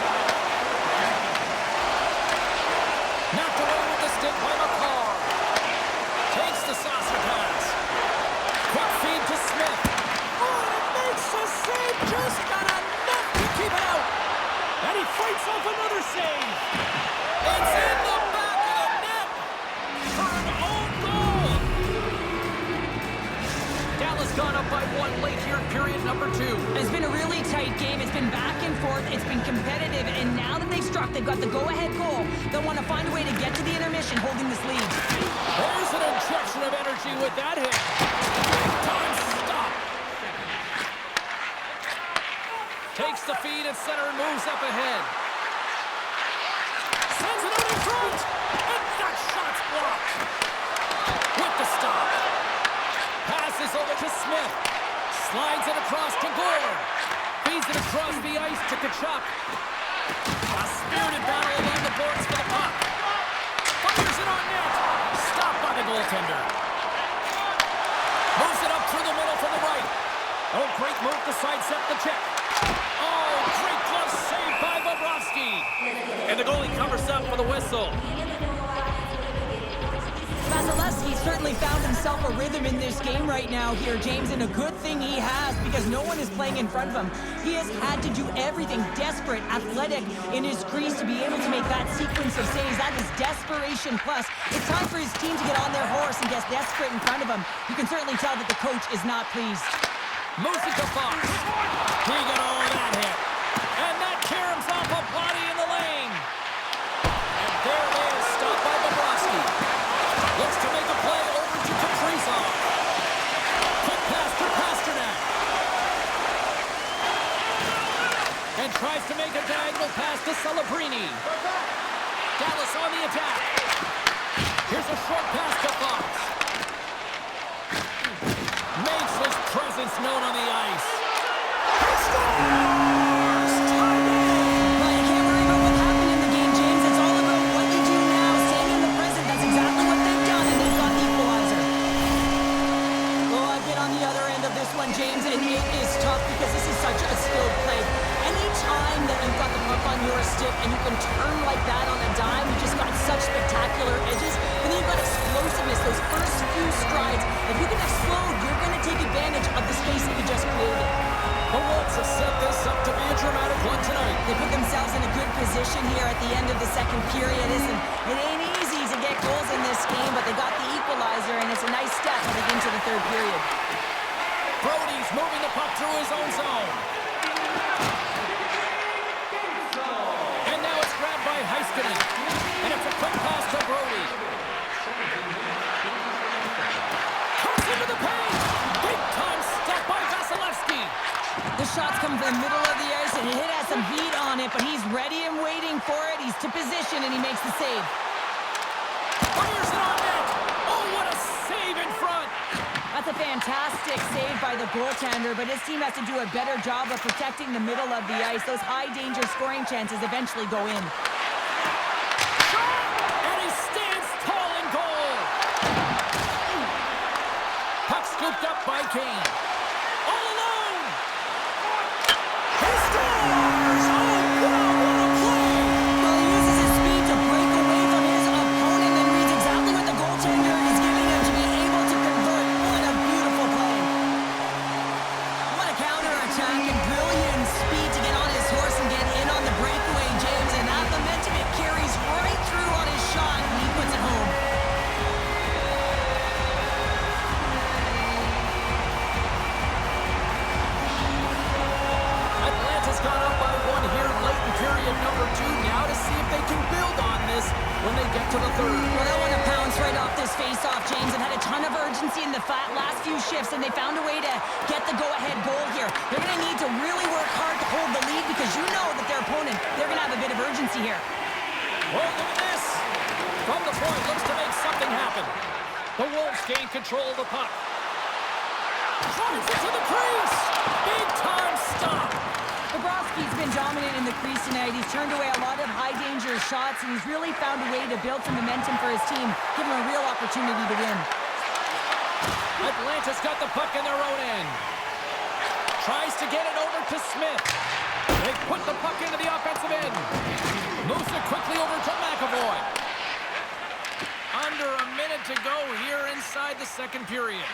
Knocked away with the stick by McCarr. Takes the saucer pass. Quick feed to Smith. Oh, it makes a save. Just got enough to keep it out. And he fights off another save. It's in the back of the net for an own goal. Dallas gone up by one late here in period number 2. It's been a really tight game. It's been back and forth. It's been competitive. And now that they've struck, they've got the go-ahead goal. They'll want to find a way to get to the intermission holding this lead. There's an injection of energy with that hit. Big time stop. Takes the feed at center and moves up ahead. Sends it out in front. And that shot's blocked. With the stop. Passes over to Smith. Slides it across to Gord. Feeds it across the ice to Kachuk. A spirited battle along the boards for the puck. Fires it on net. Stopped by the goaltender. Moves it up through the middle from the right. Oh, great move to sidestep the check. Oh, great glove save by Bobrovsky. And the goalie covers up for the whistle. Vasilevsky certainly found himself a rhythm in this game right now here, James, and a good thing he has because no one is playing in front of him. He has had to do everything desperate, athletic in his crease to be able to make that sequence of saves. That is desperation plus. It's time for his team to get on their horse and get desperate in front of him. You can certainly tell that the coach is not pleased. Moves it to Fox. He got all of that hit. And that caroms off a body in the lane. And there it is, stopped by Bobrovsky. Looks to make a play over to Kaprizov. Quick pass to Pasternak. And tries to make a diagonal pass to Celebrini. Dallas on the attack. Here's a short pass to Fox. Makes his presence known on the ice. He scores! Tied it! Well, you can't worry about what happened in the game, James. It's all about what you do now. Staying in the present. That's exactly what they've done, and they've got the equalizer. Oh, I've been on the other end of this one, James, and it is tough because this is such a skilled play. Any time that you've got the puck on your stick and you can turn like that on a dime, you just got such spectacular edges, and then you've got explosiveness, those first few strides. If you can explode, you're going to take advantage dramatic one tonight. They put themselves in a good position here at the end of the second period. Listen, it ain't easy to get goals in this game, but they got the equalizer, and it's a nice step heading into the third period. Brody's moving the puck through his own zone. And now it's grabbed by Heiskanen. And it's a quick pass to Brody. Comes into the paint. Big time stop by Vasilevsky. The shots come from the middle of the ice, and it has some heat on it, but he's ready and waiting for it. He's to position, and he makes the save. Fires it on net. Oh, what a save in front. That's a fantastic save by the goaltender, but his team has to do a better job of protecting the middle of the ice. Those high-danger scoring chances eventually go in. And he stands tall in goal. Puck scooped up by Kane. All alone. He scores! Oh, wow, what a play! Well, he uses his speed to break away from his opponent and reads exactly what the goaltender is giving him to be able to convert. What a beautiful play. What a counterattack and brilliant speed to get on his horse and get in on the breakaway, James. And that momentum, it carries right through on his shot, and he puts it home. Atlanta's gone up by one here late in period number 2. Now to see if they can build on this when they get to the third. Well, they want to pounce right off this face-off, James, and had a ton of urgency in the last few shifts, and they found a way to get the go-ahead goal here. They're going to need to really work hard to hold the lead because you know that their opponent, they're going to have a bit of urgency here. Well, look at this. From the point, looks to make something happen. The Wolves gain control of the puck. Drives it to the crease. Big time stop. Bobrovsky's been dominant in the crease tonight. He's turned away a lot of high-danger shots, and he's really found a way to build some momentum for his team, give him a real opportunity to win. Atlanta's got the puck in their own end. Tries to get it over to Smith. They put the puck into the offensive end. Moves it quickly over to McAvoy. Under a minute to go here inside the second period.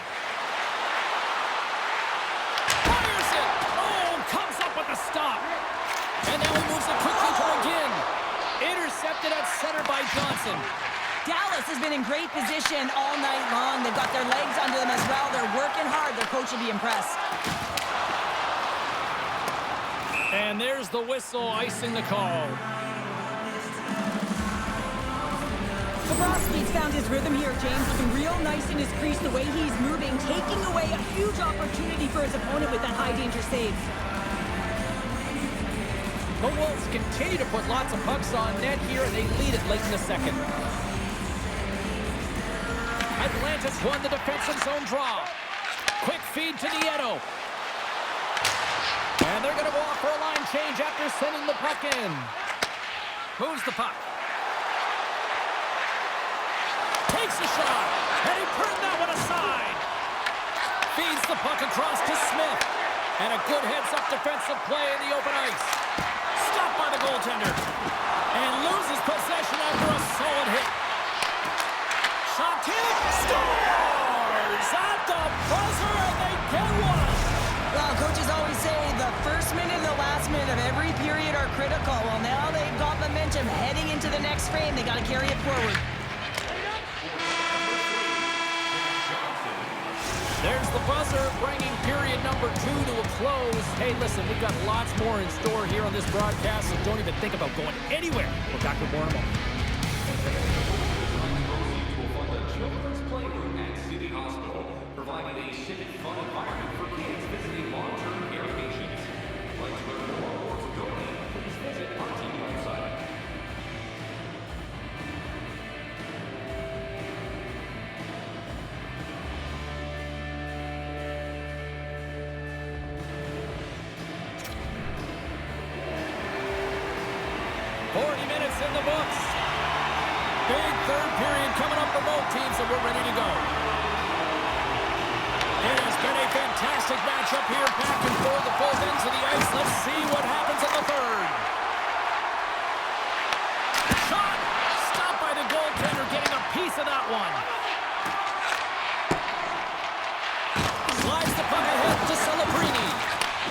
Fires it! Oh, comes up with a stop. And now he moves it quickly to McGinn. Intercepted at center by Johnson. Dallas has been in great position all night long. They've got their legs under them as well. They're working hard. Their coach will be impressed. And there's the whistle icing the call. Bobrovsky's found his rhythm here, James. Looking real nice in his crease, the way he's moving, taking away a huge opportunity for his opponent with that high-danger save. The Wolves continue to put lots of pucks on net here, and they lead it late in the second. Atlanta's won the defensive zone draw. Quick feed to Nieto. And they're going to go off for a line change after sending the puck in. Moves the puck. Takes a shot, and he turned that one aside. Feeds the puck across to Smith. And a good heads-up defensive play in the open ice. Stopped by the goaltender. And loses possession after a solid hit. Shot tip, scores! At the buzzer, and they get one! Well, coaches always say the first minute and the last minute of every period are critical. Well, now they've got momentum heading into the next frame. They got to carry it forward. There's the buzzer, bringing period number 2 to a close. Hey, listen, we've got lots more in store here on this broadcast, so don't even think about going anywhere. We're back with more in a moment. Children's Playroom at City Hospital, providing a safe, fun environment for kids visiting long-term care patients. Like to learn more or to donate, please visit our team website. In the books. Big third period coming up for both teams, and we're ready to go. It has been a fantastic matchup here, back and forth at both ends of the ice. Let's see what happens in the third. Shot! Stopped by the goaltender, getting a piece of that one. Slides the puck ahead to Celebrini.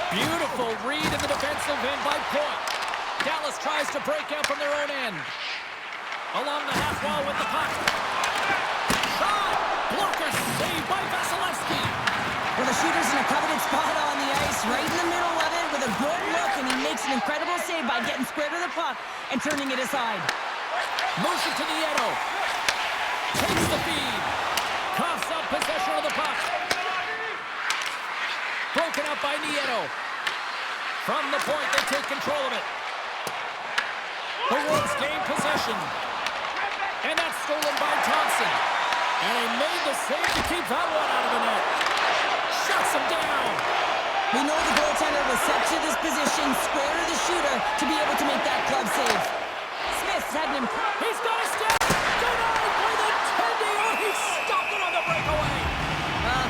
Beautiful read in the defensive Defensive end by Point. Dallas tries to break out from their own end. Along the half wall with the puck. Shot! Blocker saved by Vasilevsky. Well, the shooter's in a coveted spot on the ice, right in the middle of it with a good look, and he makes an incredible save by getting square to the puck and turning it aside. Moves it to Nieto. Takes the feed. Coughs up possession of the puck. Broken up by Nieto. From the point, they take control of it. The Wolves gain possession. And that's stolen by Thompson. And he made the save to keep that one out of the net. Shuts him down. We know the goaltender was set to this position, square to the shooter, to be able to make that club save. Smith's had an He's got a step. Denied with a tendy. Oh, he stopped it on the breakaway.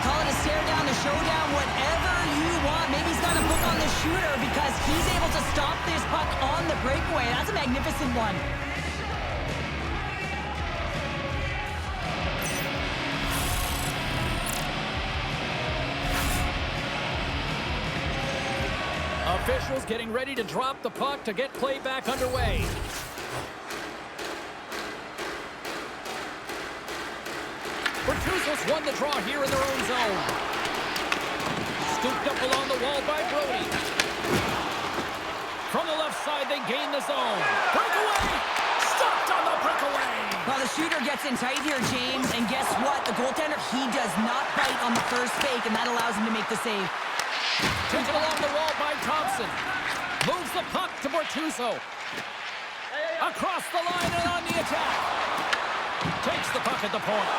Call it a stare down, a showdown, whatever you want. Maybe he's got a book on the shooter because he's able to stop this puck on the breakaway. That's a magnificent one. Officials getting ready to drop the puck to get play back underway. Bertuzzo's won the draw here in their own zone. Scooped up along the wall by Brody. From the left side, they gain the zone. Breakaway! Stopped on the breakaway! Well, the shooter gets in tight here, James, and guess what? The goaltender, he does not bite on the first fake, and that allows him to make the save. Taken along the wall by Thompson. Moves the puck to Bertuzzo. Across the line and on the attack. Takes the puck at the point.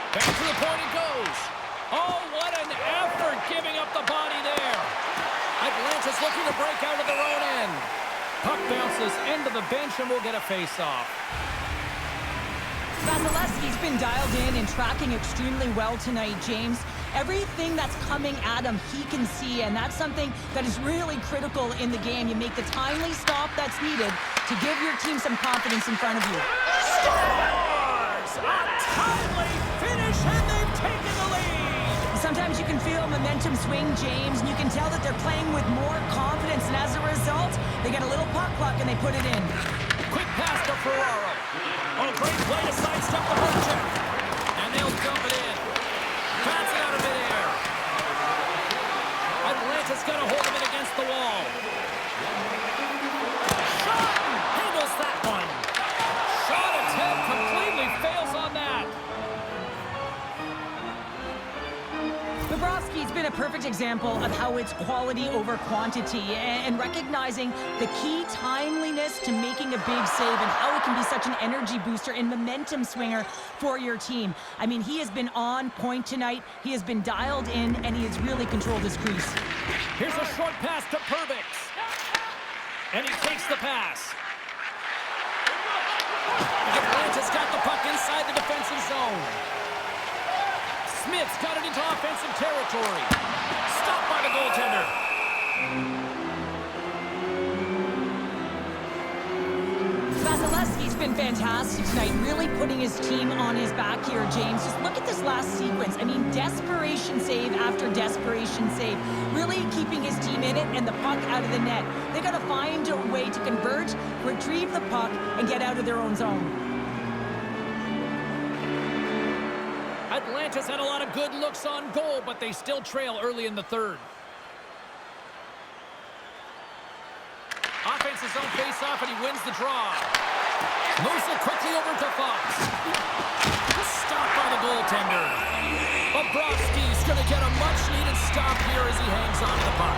Back to the point it goes. Oh, what an effort giving up the body there. Atlanta's looking to break out of their own end. Puck bounces into the bench and will get a face-off. Vasilevsky's been dialed in and tracking extremely well tonight, James. Everything that's coming at him, he can see, and that's something that is really critical in the game. You make the timely stop that's needed to give your team some confidence in front of you. Scores! A timely finish, and they've taken the lead! Sometimes you can feel momentum swing, James, and you can tell that they're playing with more confidence, and as a result, they get a little puck luck and they put it in. Quick pass to Ferraro. Oh, great play to sidestep the hook check. And they'll dump it in. Bats it out of midair. Atlanta's got a hold of it against the wall. Shot! Handles that one. Shot attempt completely fails on that. Bobrovsky's been a perfect example of how it's quality over quantity and recognizing the key timeliness to making a big save and how it can be such an energy booster and momentum swinger for your team. I mean, he has been on point tonight. He has been dialed in, and he has really controlled his crease. Here's a short pass to Perbix. And he takes the pass. Atlanta's got the puck inside the defensive zone. Smith's got it into offensive territory. Stopped by the goaltender. Vasilevsky's been fantastic tonight, really putting his team on his back here, James. Just look at this last sequence. I mean, desperation save after desperation save. Really keeping his team in it and the puck out of the net. They got to find a way to convert, retrieve the puck, and get out of their own zone. Atlanta's had a lot of good looks on goal, but they still trail early in the third. Offense's own face-off, and he wins the draw. Moves it quickly over to Fox. Stopped by the goaltender. Bobrovsky's going to get a much-needed stop here as he hangs on to the puck.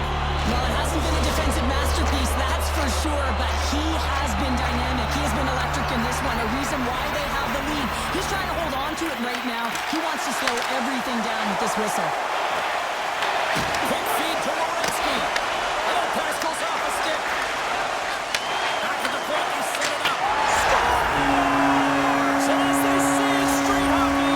Well, it hasn't been a defensive masterpiece, that's for sure, but he has been dynamic. He has been electric in this one, a reason why they have the lead. He's trying to hold on to it right now. He wants to slow everything down with this whistle. Quick feed to Werenski. Oh, pass goes off a stick. Back to the point, they set it up. Scores! And as they say, straight hockey.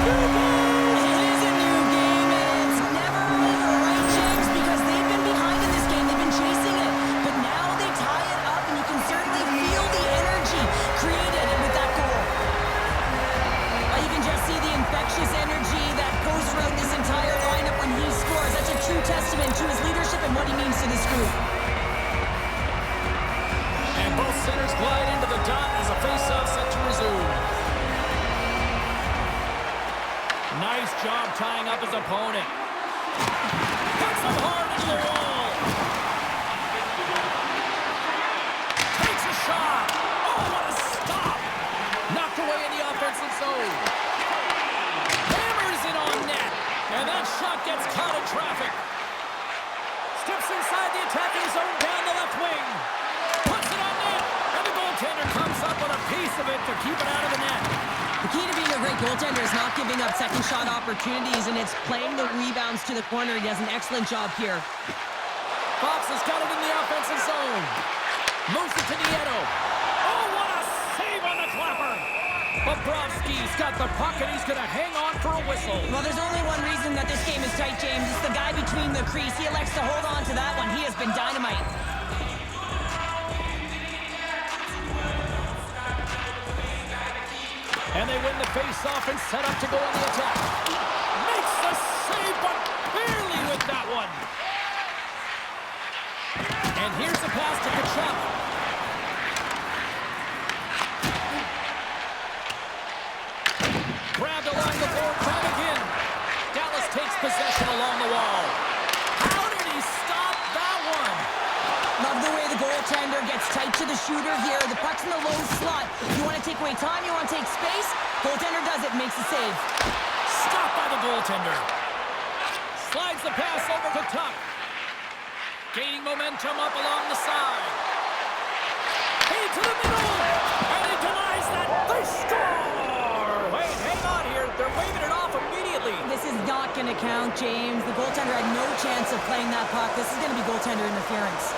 New game! It is a new game, and it's never over, right, James? Because they've been behind in this game. They've been chasing it. But now they tie it up, and you can certainly feel the energy created with that goal. You can just see the infectious energy that goes throughout this entire job tying up his opponent. Hits him hard into the wall. Takes a shot. Oh, what a stop. Knocked away in the offensive zone. Hammers it on net. And that shot gets caught in traffic. Steps inside the attacking zone down the left wing. Puts it on net. And the goaltender comes up with a piece of it to keep it out of the net. The key to being a great goaltender is not giving up second shot opportunities, and it's playing the rebounds to the corner. He does an excellent job here. Fox has got it in the offensive zone. Moves it to Nieto. Oh, what a save on the clapper. Bobrovsky's got the puck, and he's going to hang on for a whistle. Well, there's only one reason that this game is tight, James. It's the guy between the crease. He elects to hold on to that one. He has been dynamite. And they win the face-off and set up to go on the attack. Makes the save, but barely with that one. And here's the pass to Kachuk. Grabbed along the board, back again. Dallas takes possession along the wall. How did he stop that one? Love the way the goaltender gets tight to the shooter here. The puck's in the low slot. You want to take away time, you want to take space. Goaltender does it, makes the save. Stopped by the goaltender. Slides the pass over to Tuck. Gaining momentum up along the side. Hey, to the middle! And he denies that. They score! Wait, hang on here. They're waving it off immediately. This is not going to count, James. The goaltender had no chance of playing that puck. This is going to be goaltender interference.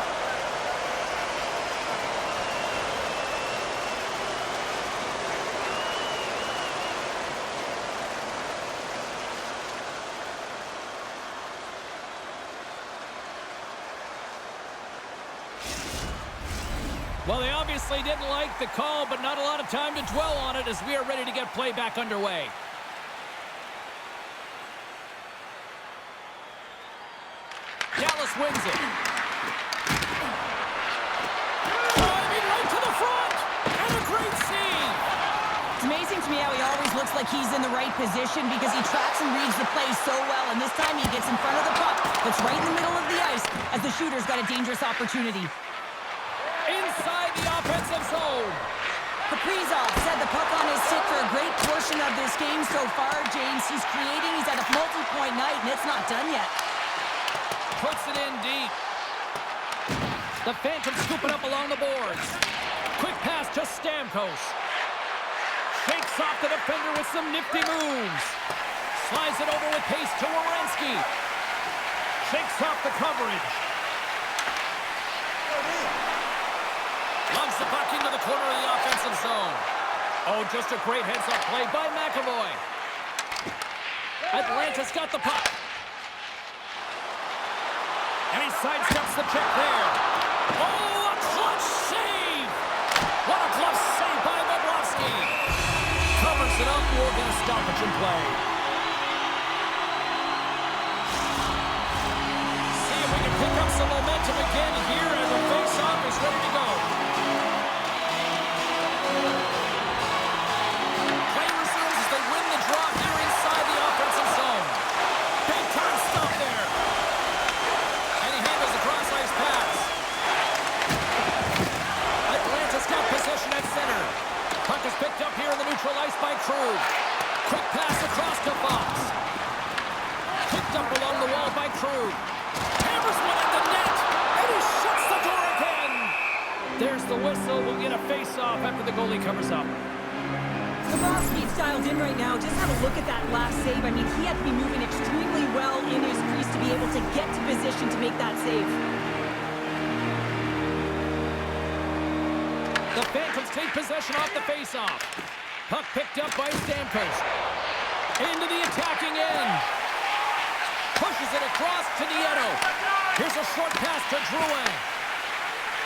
Well, they obviously didn't like the call, but not a lot of time to dwell on it as we are ready to get play back underway. Dallas wins it. Driving right to the front, and a great save. It's amazing to me how he always looks like he's in the right position because he tracks and reads the play so well, and this time he gets in front of the puck that's right in the middle of the ice as the shooter's got a dangerous opportunity. Inside the offensive zone. Kaprizov said the puck on his stick for a great portion of this game so far, James. He's creating, he's at a multi-point night, and it's not done yet. Puts it in deep. The Phantom scooping up along the boards. Quick pass to Stamkos. Shakes off the defender with some nifty moves. Slides it over with pace to Werenski. Shakes off the coverage. Loves the puck into the corner of the offensive zone. Oh, just a great heads-up play by McAvoy. Atlanta's got the puck. And he sidesteps the check there. Oh, a clutch save! What a clutch save by Bobrovsky. Covers it up, we'll get a stoppage in play. See if we can pick up some momentum again here as the face-off is ready to go. Play resumes as they win the draw here inside the offensive zone. Big time stop there. And he handles the cross-ice pass. Atlanta's got possession at center. Puck is picked up here in the neutral ice by Krug. Quick pass across to Fox. Picked up along the wall by Krug. Hammers one at the net. And he shuts the door again. There's the whistle. We'll get a face-off after the goalie covers up. Bobrovsky's dialed in right now. Just have a look at that last save. I mean, he had to be moving extremely well in his crease to be able to get to position to make that save. The Phantoms take possession off the face-off. Puck picked up by Stamkos. Into the attacking end. Pushes it across to Nieto. Here's a short pass to Drouin.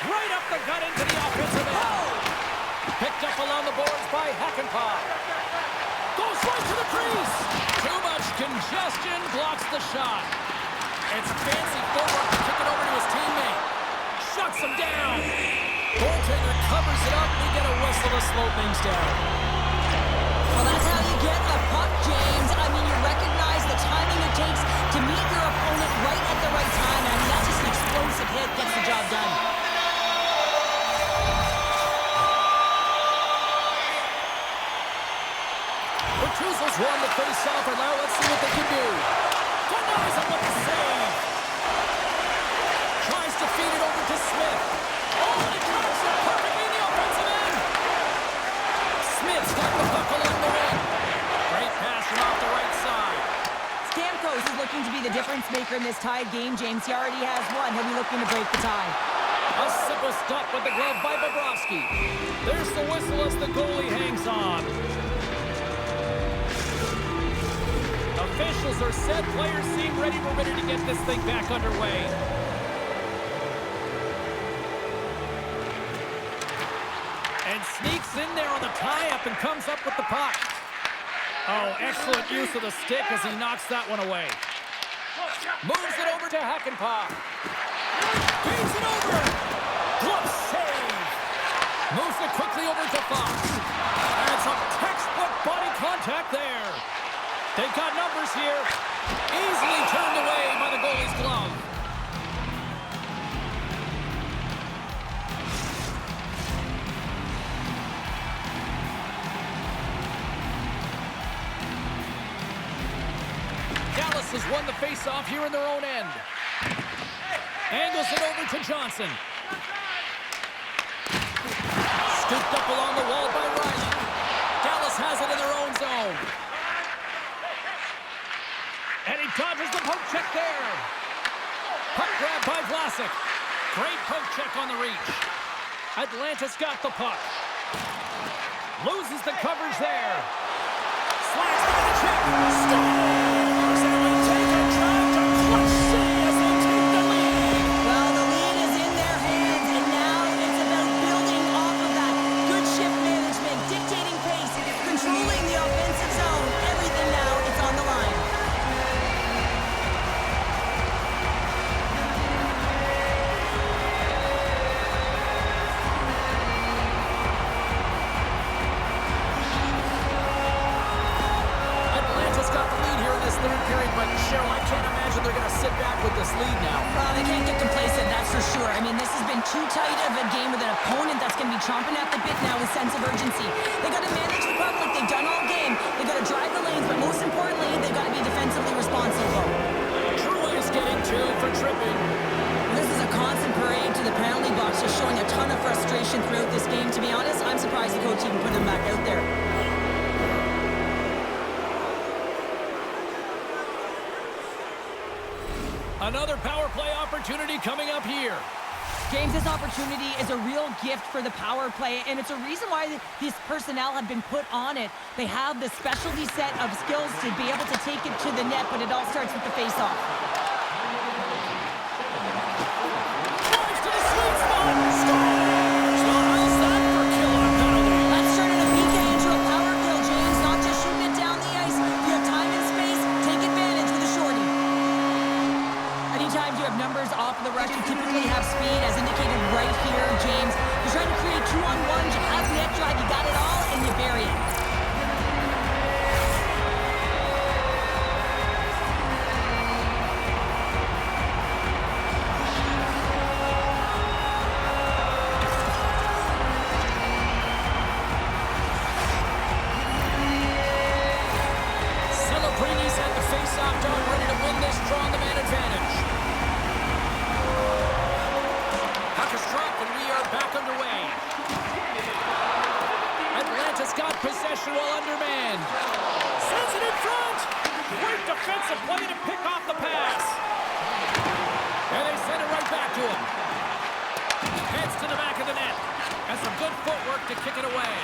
Right up the gut into the offensive end. Picked up along the boards by Hakanpää. Goes right to the crease. Too much congestion blocks the shot. It's fancy footwork to kick it over to his teammate. Shuts him down. Goaltender covers it up. We get a whistle to slow things down. Well, that's how you get a puck, James. I mean, you recognize right hit gets the job done. Bertuzzo's won the face-off, and now let's see what they can do. Denies him with the save. Tries to feed it over to Smith. Oh, and he covers it perfectly in the offensive end. Smith's got the puck along the wing. Great pass from off the right side. Stamkos is looking to be the difference maker in this tied game, James. He already has one. He'll be looking to break the tie. A simple stop with the glove by Bobrovsky. There's the whistle as the goalie hangs on. Officials are set. Players seem ready. We're ready to get this thing back underway. And sneaks in there on the tie-up and comes up with the puck. Oh, excellent use of the stick as he knocks that one away. Moves it over to Hakanpää. Beats it over. Glove save. Moves it quickly over to Fox. And some textbook body contact there. They've got numbers here. Easily turned away by the goalie's glove. Dallas has won the face-off here in their own end. Angles it over to Johnson. Scooped up along the wall by Riley. Dallas has it in their own zone. And he dodges the poke check there. Puck grab by Vlasic. Great poke check on the reach. Atlanta's got the puck. Loses the coverage there. Slides by the check. Scores! And we take a drive to clutch city as they take the lead. Well, the lead is in their hands, and now it's about building off of that. Good shift management, dictating pace, controlling the offensive zone. Everything now is on the line. Atlanta's got the lead here in this third period, but Cheryl, I can't imagine they're going to sit back with this lead now. Well, they can't get complacent, that's for sure. I mean, this has been too tight of a game with an opponent that's going to be chomping at the bit now with sense of urgency. They got to manage the puck like they've done all game. They got to drive the lanes, but most importantly, they got to be defensively responsible. True is getting two for tripping. This is a constant parade to the penalty box, just showing a ton of frustration throughout this game. To be honest, I'm surprised the coach even put him back out there. Another power play opportunity coming up here. James, this opportunity is a real gift for the power play, and it's a reason why these personnel have been put on it. They have the specialty set of skills to be able to take it to the net, but it all starts with the face-off. Drives to the sweet spot. Scores! Well, how's that for killing a penalty? That's turning a PK into a power kill, James. Not just shooting it down the ice. If you have time and space, take advantage with a shorty. Anytime you have numbers off of the rush, you typically have speed, as indicated right here, James. You're trying to create 2-on-1, you have net drive, you got it all, and you bury it. Celebrini's had the face-off dog ready to win this draw on the man advantage. Puck is dropped and we are back underway. Atlanta's got possession while undermanned. Sends it in front. Great defensive play to pick off the pass. And they send it right back to him. Heads to the back of the net. And some good footwork to kick it away.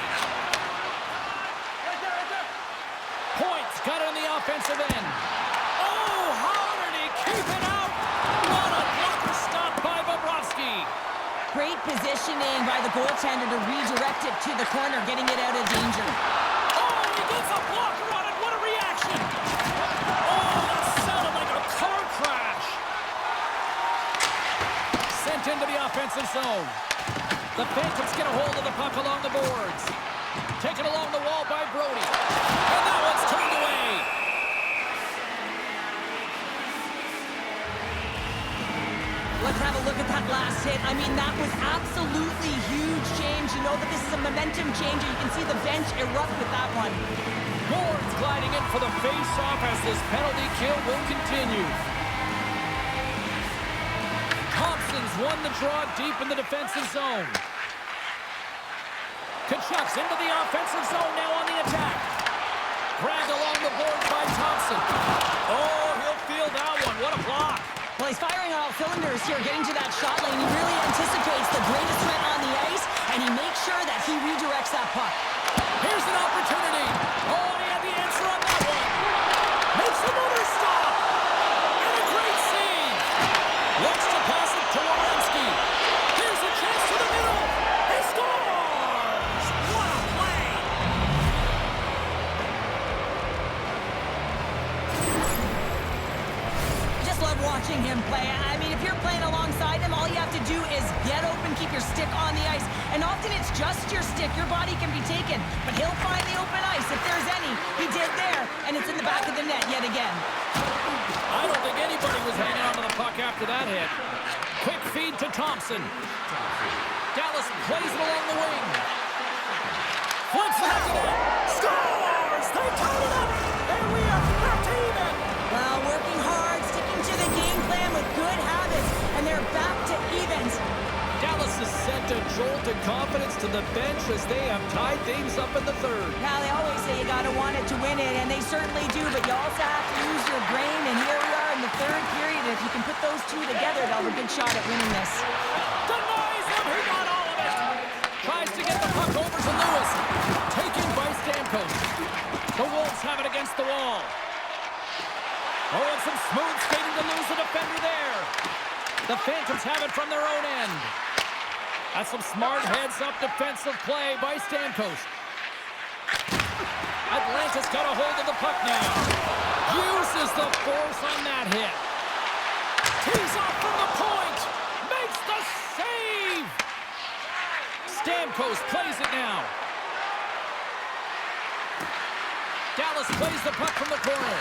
Points got it on the offensive end. Oh, how did he keep it out? What a blocker stop by Bobrovsky. Great positioning by the goaltender to redirect it to the corner, getting it out of danger. Oh, he gets a blocker on it. What a reaction. Oh, that sounded like a car crash. Sent into the offensive zone. The Phantoms get a hold of the puck along the boards. Taken along the wall by Brody. And that one's turned away. Let's have a look at that last hit. I mean, that was absolutely huge, James. You know that this is a momentum changer. You can see the bench erupt with that one. Gordon's gliding in for the face-off as this penalty kill will continue. Thompson's won the draw deep in the defensive zone. Kachuk's into the offensive zone now on the attack. Grabbed along the boards by Thompson. Oh, he'll feel that one. What a block. Well, he's firing on all cylinders here, getting to that shot lane. He really anticipates the greatest threat on the ice, and he makes sure that he redirects that puck. Here's an opportunity. Oh, he had the answer on that one. Makes another stop. And a great save. Looks to pass it to Werenski. Here's a chance to the middle. He scores. What a play. Just love watching him play. I mean, if you're playing alongside him, all you have to do is get open, keep your stick on the ice. And often it's just your stick. Your body can be taken, but he'll find the open ice if there's any. He did there, and it's in the back of the net yet again. I don't think anybody was hanging on to the puck after that hit. Quick feed to Thompson. Dallas plays it along the wing. Flips it up to net. Scores! They tie it up, and we are back to even. Well, working hard, sticking to the game plan with good habits, and they're back to evens. Dallas has sent a jolt of confidence to the bench as they have tied things up in the third. Now, they always say you got to want it to win it, and they certainly do, but you also have to use your brain, and here we are in the third period, and if you can put those two together, they'll have a good shot at winning this. Denies him, he got all of it. Tries to get the puck over to Lewis. Taken by Stamkos. The Wolves have it against the wall. Oh, and some smooth skating to lose the defender there. The Phantoms have it from their own end. That's some smart heads-up defensive play by Stamkos. Atlanta's got a hold of the puck now. Uses the force on that hit. Tees off from the point. Makes the save. Stamkos plays it now. Dallas plays the puck from the corner.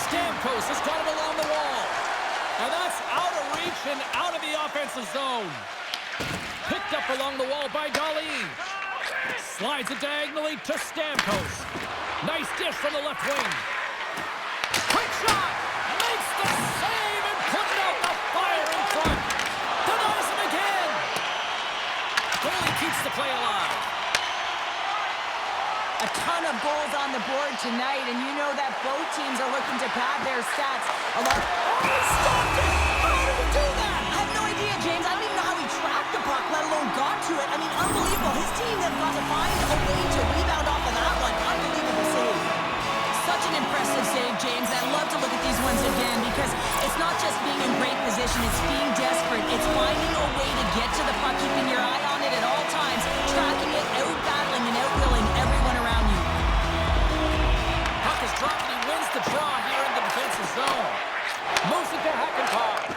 Stamkos has got it along the wall. And that's out of reach and out of the offensive zone. Picked up along the wall by Dahlin. Slides it diagonally to Stamkos. Nice dish from the left wing. Quick shot. Makes the save and puts out the fire in front. Denies him again. Goalie keeps the play alive. A ton of goals on the board tonight, and you know that both teams are looking to pad their stats. Oh, he stopped it! How did he do that? I have no idea, James. I don't even know how he tracked the puck, let alone got to it. I mean, unbelievable. His team has got to find a way to rebound off of that one. Unbelievable save. Such an impressive save, James. I'd love to look at these ones again because it's not just being in great position, it's being desperate. It's finding a way to get to the puck, keeping your eye on it at all times, tracking it, out-battling and out-willing everyone around you. Puck is dropped and he wins the draw here in the defensive zone. Moves it to Hackenpah.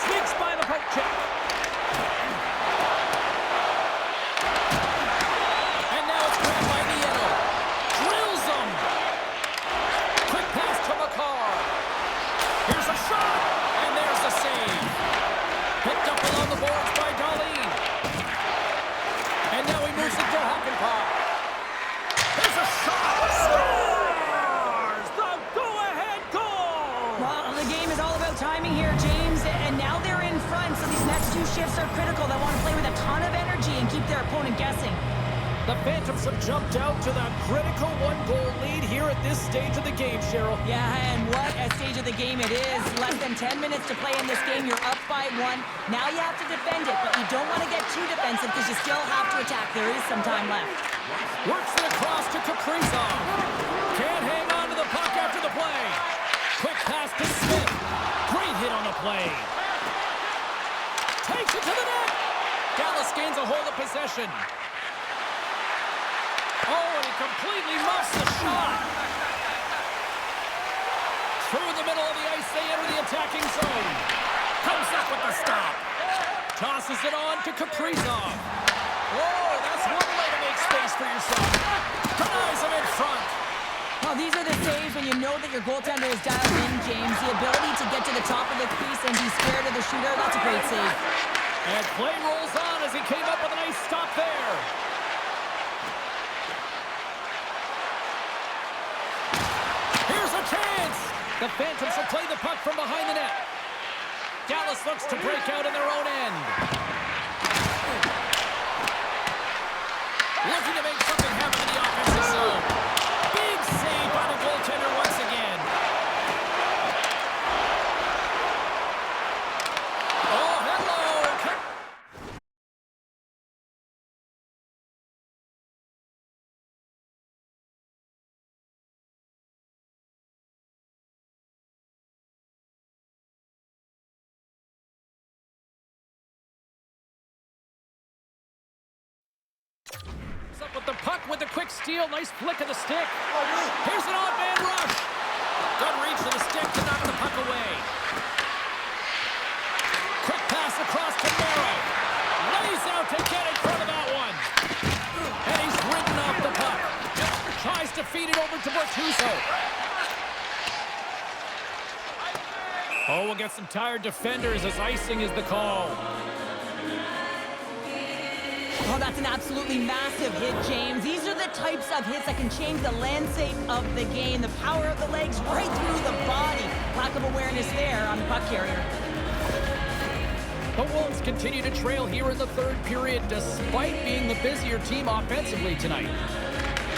Sneaks by the poke check. And now it's grabbed by Nieto. Drills him. Quick pass to McCarr. Here's a shot. And there's the save. Picked up along the boards by Dahlin. And now he moves it to Hackenpah. Here's a shot. Scores! The go-ahead goal! Well, the game is all about timing here, James, and now they're in front, so these next two shifts are critical. They want to play with a ton of energy and keep their opponent guessing. The Phantoms have jumped out to that critical one-goal lead here at this stage of the game, Cheryl. Yeah, and what a stage of the game it is. Less than 10 minutes to play in this game. You're up by 1. Now you have to defend it, but you don't want to get too defensive because you still have to attack. There is some time left. Works it across to Kaprizov. Can't hang on to the puck after the play. Quick pass to Smith. Great hit on the play. Takes it to the net. Dallas gains a hold of possession. Oh, and he completely muffs the shot. Through the middle of the ice, they enter the attacking zone. Comes up with the stop. Tosses it on to Kaprizov. Oh, that's one way to make space for yourself. Denies him in front. Well, these are the saves when you know that your goaltender is dialed in, James. The ability to get to the top of the crease and be scared of the shooter, that's a great save. And play rolls on as he came up with a nice stop there. Here's a chance. The Phantoms will play the puck from behind the net. Dallas looks to break out in their own end. Looking to make something happen in the offensive zone. Big save by the goaltender once again. Oh, hello. Up with the puck with a quick steal. Nice flick of the stick. Here's an odd-man rush. Good reach of the stick to knock the puck away. Quick pass across to Merrill. Lays out to get in front of that one. And he's ridden off the puck. Tries to feed it over to Bortuzzo. Oh, we'll get some tired defenders as icing is the call. Oh, that's an absolutely massive hit, James. These are the types of hits that can change the landscape of the game. The power of the legs right through the body. Lack of awareness there on the puck carrier. The Wolves continue to trail here in the third period despite being the busier team offensively tonight.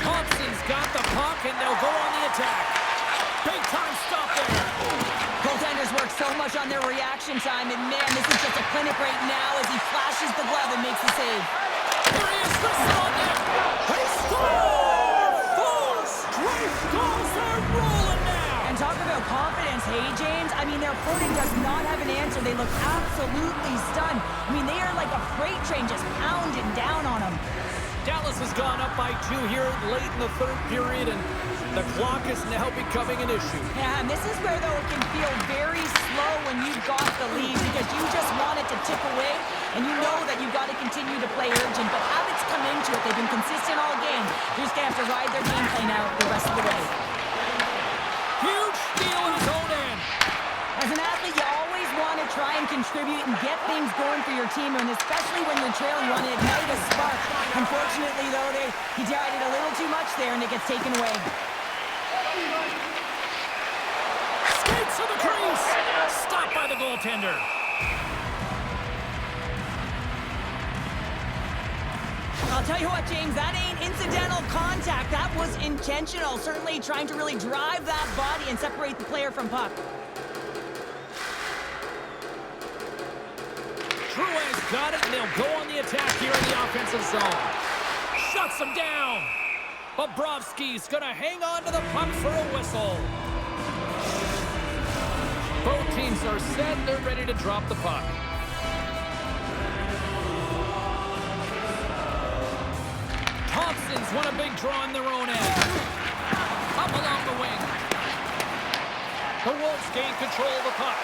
Thompson's got the puck and they'll go on the attack. Big time stop there. Goaltenders work so much on their reaction time, and man, this is just a clinic right now as he flashes the glove and makes the save. Here he is, this on net. They score! 4 straight goals, they're rolling now. And talk about confidence, hey, James? I mean, their opponent does not have an answer. They look absolutely stunned. I mean, they are like a freight train just pounding down on them. Dallas has gone up by 2 here late in the third period, and the clock is now becoming an issue. Yeah, and this is where, though, it can feel very slow when you've got the lead because you just want it to tick away, and you know that you've got to continue to play urgent. But habits come into it. They've been consistent all game. They're just going to have to ride their game plan out the rest of the way. Huge steal in his own end. As an athlete, you always want to try and contribute and get things going for your team, and especially when you're trailing, you want to ignite a spark. Unfortunately, though, he tried it a little too much there, and it gets taken away. Skates to the crease. Stopped by the goaltender. I'll tell you what, James, that ain't incidental contact. That was intentional. Certainly trying to really drive that body and separate the player from puck. Drouin's got it, and they'll go on the attack here in the offensive zone. Shuts him down. Bobrovsky's going to hang on to the puck for a whistle. Both teams are set. They're ready to drop the puck. Thompson's won a big draw in their own end. Up along the wing. The Wolves gain control of the puck.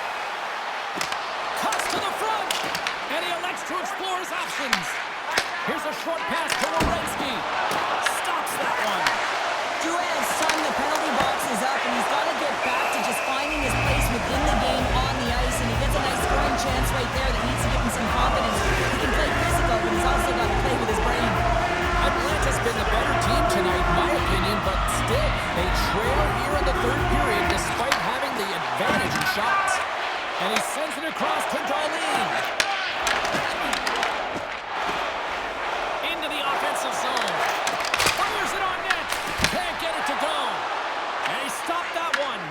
Cuts to the front. And he elects to explore his options. Here's a short pass to Werenski. Stops that one. Drouin's son, the penalty box is up, and he's got to get back to just finding his place within the game on the ice, and he gets a nice scoring chance right there that needs to give him some confidence. He can play physical, but he's also got to play with his brain. Atlanta's been the better team tonight, in my opinion, but still, they trail here in the third period despite having the advantage in shots. And he sends it across to Darlene. Into the offensive zone. Fires it on net. Can't get it to go. And he stopped that one.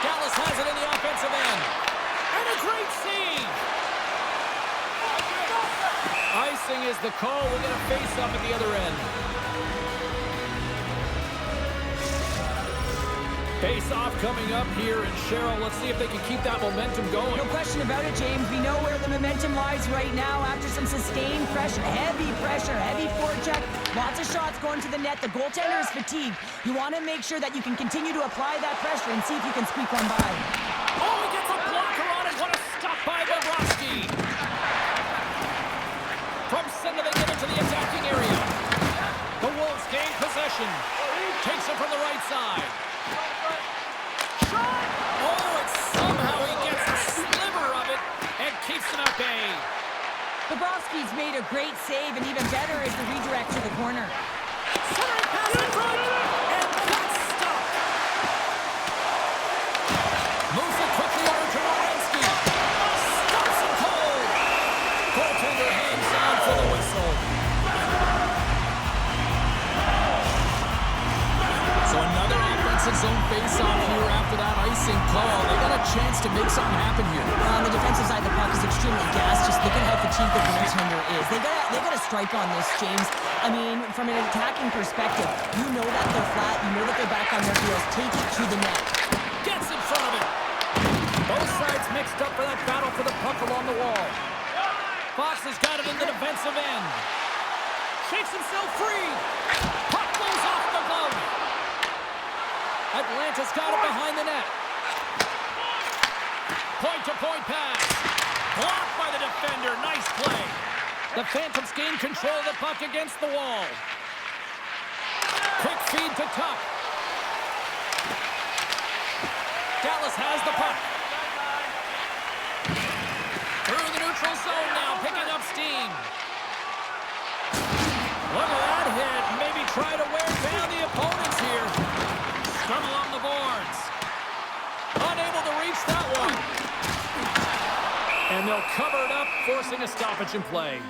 Dallas has it in the offensive end. And a great save. Icing is the call. We'll get a face-up at the other end. Face-off coming up here, and Cheryl, let's see if they can keep that momentum going. No question about it, James. We know where the momentum lies right now after some sustained pressure, heavy forecheck, lots of shots going to the net. The goaltender is fatigued. You want to make sure that you can continue to apply that pressure and see if you can squeak one by. Oh, he gets a blocker on it. What a stop by Bobrovsky. From center, they get into the attacking area. The Wolves gain possession. him at bay. Bobrovsky's made a great save, and even better is the redirect to the corner. Centering pass in front, and that's stopped. Moves it quickly over to Werenski. Stops him cold. Goaltender hangs on for the whistle. So another offensive zone face-off here after that icing call. They got a chance to make something happen here. On the defensive side, the puck is extremely gassed. Just look at how fatigued the goaltender is. They got a strike on this, James. I mean, from an attacking perspective, you know that they're flat. You know that they're back on their heels. Take it to the net. Gets in front of it. Both sides mixed up for that battle for the puck along the wall. Fox has got it in the defensive end. Shakes himself free. Puck goes off the glove. Atlanta's got it behind the net. Point-to-point pass. Blocked by the defender. Nice play. The Phantoms gain control of the puck against the wall. Quick feed to Tuck. Dallas has the puck. Through the neutral zone now, picking up steam. Look at that hit. Maybe try to wear down the opponents here. Scrum along the boards. Unable to reach that one. And they'll cover it up, forcing a stoppage in play.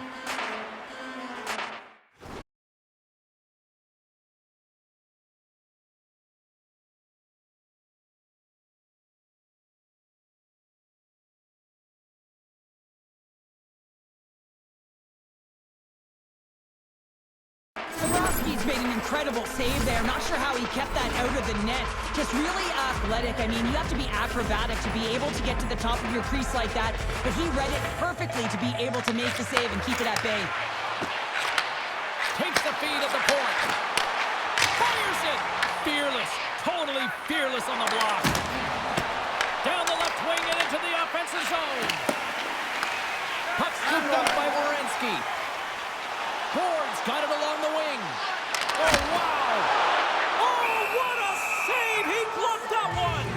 Bobrovsky's made an incredible save there. Not sure how he kept that out of the net. Just really athletic. I mean, you have to be acrobatic to be able to get to the top of your crease like that. But he read it perfectly to be able to make the save and keep it at bay. Takes the feed at the point. Fires it. Fearless. Totally fearless on the block. Down the left wing and into the offensive zone. Puck scooped up by Werenski. Boards got it along the wing. Oh, wow. Oh, what a save. He gloved that one.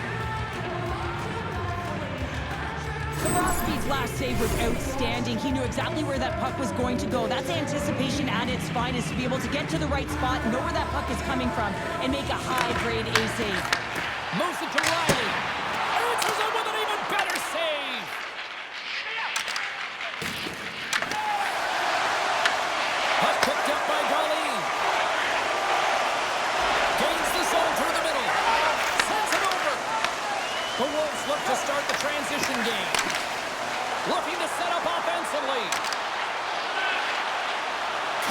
Bobrovsky's last save was outstanding. He knew exactly where that puck was going to go. That's anticipation at its finest, to be able to get to the right spot, know where that puck is coming from, and make a high-grade A save. Moves it to Riley. Answers it with an even better save. Puck picked up by Darlene. Gains the zone through the middle. Sends it over. The Wolves look to start the transition game. Looking to set up offensively.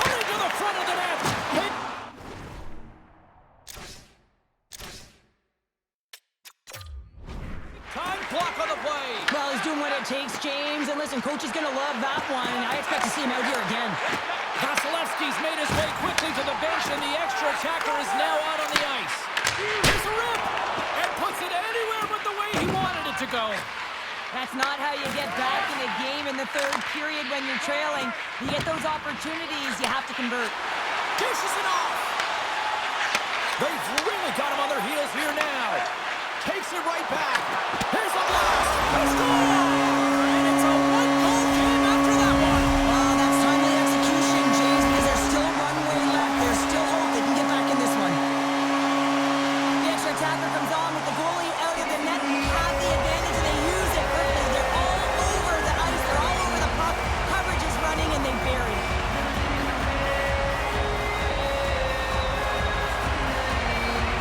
Coming to the front of the net. Time block on the play. Well, he's doing what it takes, James. And listen, coach is going to love that one. I expect to see him out here again. Vasilevsky's made his way quickly to the bench, and the extra attacker is now out on the ice. Here's a rip, and puts it anywhere but the way he wanted it to go. That's not how you get back in a game in the third period when you're trailing. You get those opportunities, you have to convert. Dishes it off. They've really got him on their heels here now. Takes it right back. Here's a blast. He scores! And it's a one-goal game after that one. Well, that's timely execution, James, because there's still runway left. There's still hope they can get back in this one. The extra attacker comes on with the goalie out of the net. Have the advantage, and they use it quickly. They're all over the ice. They're all over the puck. Coverage is running, and they bury it.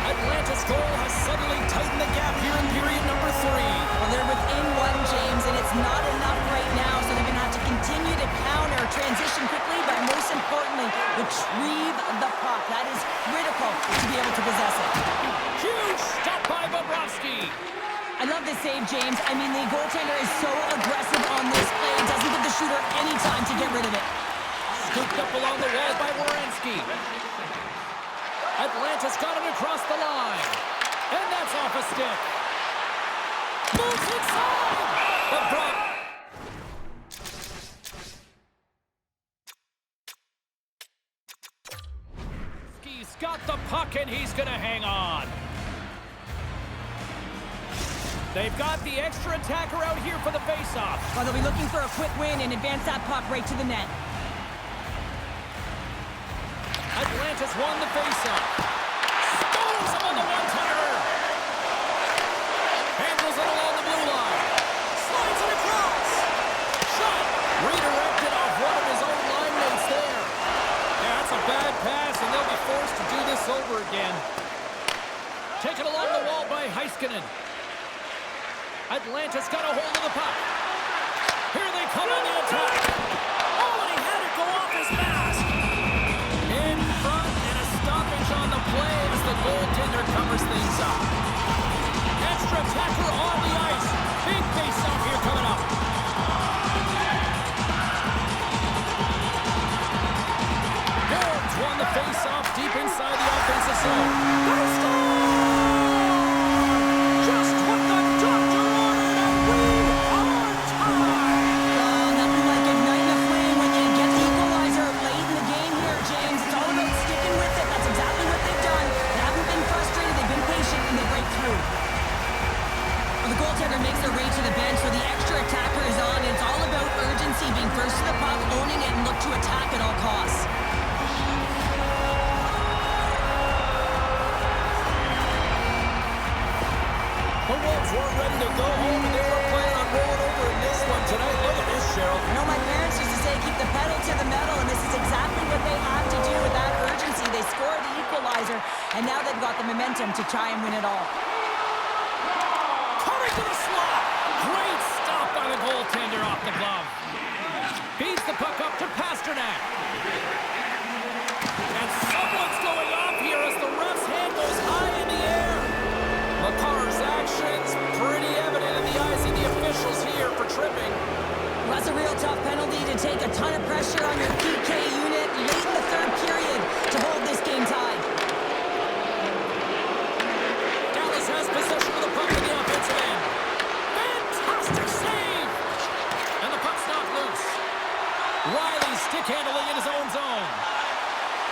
Atlanta's goal has suddenly tightened the gap here in period number 3. Well, they're within one, James, and it's not enough right now, so they're going to have to continue to counter, transition quickly, but most importantly, retrieve the puck. That is critical to be able to possess it. Huge stop by Bobrovsky. I love this save, James. I mean, the goaltender is so aggressive on this play. It doesn't give the shooter any time to get rid of it. Scooped up along the wall by Werenski. Atlanta's got it across the line. And that's off a stick. Moves inside. He's got the puck and he's going to hang on. They've got the extra attacker out here for the face-off. Well, they'll be looking for a quick win and advance that puck right to the net. Atlanta's won the face-off. Scores him on the one-timer. Handles it along the blue line. Slides it across. Shot. Redirected off one of his own line mates there. Yeah, that's a bad pass, and they'll be forced to do this over again. Taken along the wall by Heiskanen. Atlanta's got a hold of the puck. Here they come on the attack. Oh, and he had it go off his mask. In front, and a stoppage on the play as the goaltender covers things up. Extra attacker on the ice. Big face-off here coming up. Ward's won the face-off deep inside the offensive zone. They score! Just what the doctor ordered, and we are tied! Nothing like igniting a flame when you get the equalizer late in the game here, James. It's all about sticking with it. That's exactly what they've done. They haven't been frustrated. They've been patient, and they break through. Well, the goaltender makes their way to the bench, so the extra attacker is on. It's all about urgency, being first to the puck, owning it, and look to attack at all costs. The Wolves weren't ready to go home, and they were planning on rolling over in this one tonight. Look at this, Cheryl. I know my parents used to say keep the pedal to the metal, and this is exactly what they have to do with that urgency. They score the equalizer, and now they've got the momentum to try and win it all. Coming to the slot. Great stop by the goaltender off the glove. Beats the puck up to Pasternak. And someone's going off here as the ref's hand goes high in the air. McCarr's actions pretty evident in the eyes of the officials here for tripping. Well, that's a real tough penalty to take a ton of pressure on your PK unit late in the third period to hold this game tied. Dallas has possession of the puck in the offensive end. Fantastic save! And the puck's knocked loose. Riley stick handling in his own zone.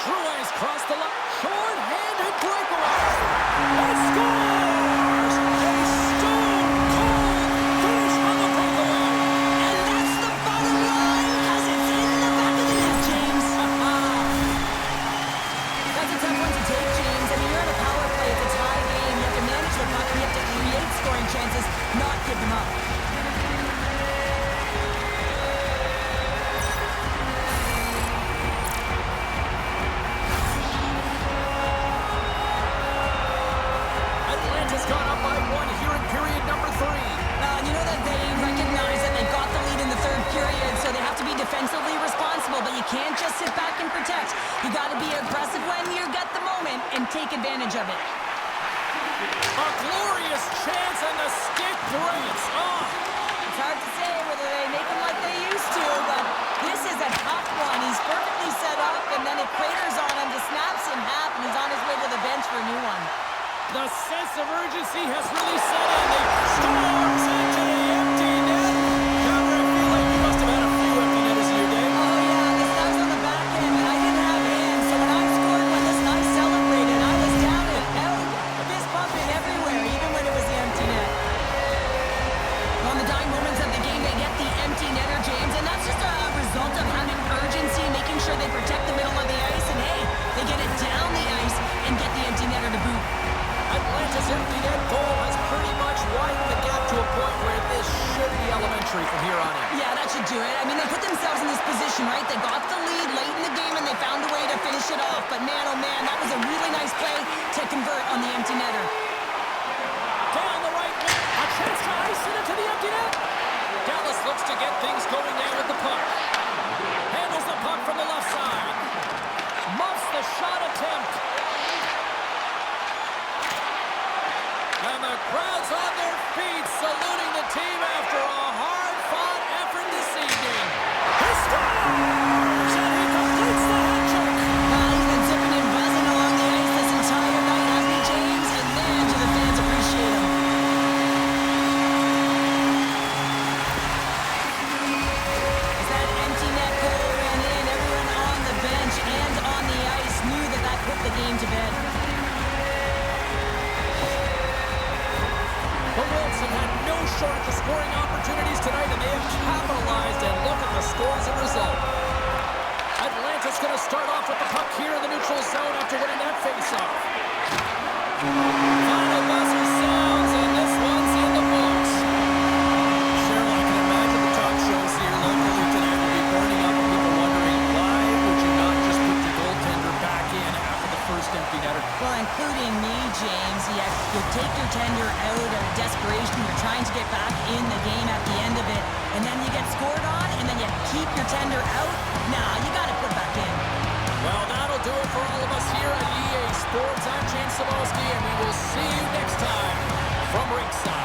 Drouin's crossed the line. Short-handed breakaway. And scores! A stone-cold finish on the breakaway. And that's the bottom line, because it's in the back of the net, James. That's a tough one to take, James. I mean, you're on a power play. It's a tie game. You have to manage the puck. You have to create scoring chances, not give them up. Atlanta's gone up by one here in period number 3. You know that they recognize that they got the lead in the third period, so they have to be defensively responsible, but you can't just sit back and protect. You got to be aggressive when you get the moment and take advantage of it. A glorious chance, and the stick breaks. Oh, It's hard to say whether they make them like they used to, but this is a tough one. He's perfectly set up, and then it craters on him, just snaps in half, and he's on his way to the bench for a new one. the sense of urgency has really set in. The storms into the empty net. Connor, I feel like you must have had a few empty netters in your day. Oh, yeah, this was on the back end, and I didn't have hands, so when I scored one, listen, I celebrated. I was down and out, fist pumping everywhere, even when it was the empty net. On the dying moments of the game, they get the empty netter, James, and that's just a result of having urgency, making sure they protect the middle of the ice, and hey, they get it down the ice and get the empty netter to boot. Atlanta's empty net goal has pretty much widened the gap to a point where this should be elementary from here on in. Yeah, that should do it. I mean, they put themselves in this position, right? They got the lead late in the game, and they found a way to finish it off. But man, oh man, that was a really nice play to convert on the empty netter. Down the right wing. A chance to ice it into the empty net. Dallas looks to get things going now with the puck. Handles the puck from the left side. Muffs the shot attempt. And the crowd's on their feet, saluting the team after a hard-fought effort this evening. He scores! And he completes the hat trick. He's been zipping and buzzing along the ice this entire night, hasn't he, James? And man, do the fans appreciate him. to start off with the puck here in the neutral zone after winning that faceoff. Final buzzer sounds, and this one's in the books. Cheryl, I can imagine the talk shows here locally today will be burning up with people wondering, why would you not just put your goaltender back in after the first empty netter? Well, including me, James. You take your tender out of desperation. You're trying to get back in the game at the end of it, and then you get scored on, and then you keep your tender out. Nah, you got to put back in. Well, that'll do it for all of us here at EA Sports. I'm James Cebulski, and we will see you next time from Ringside.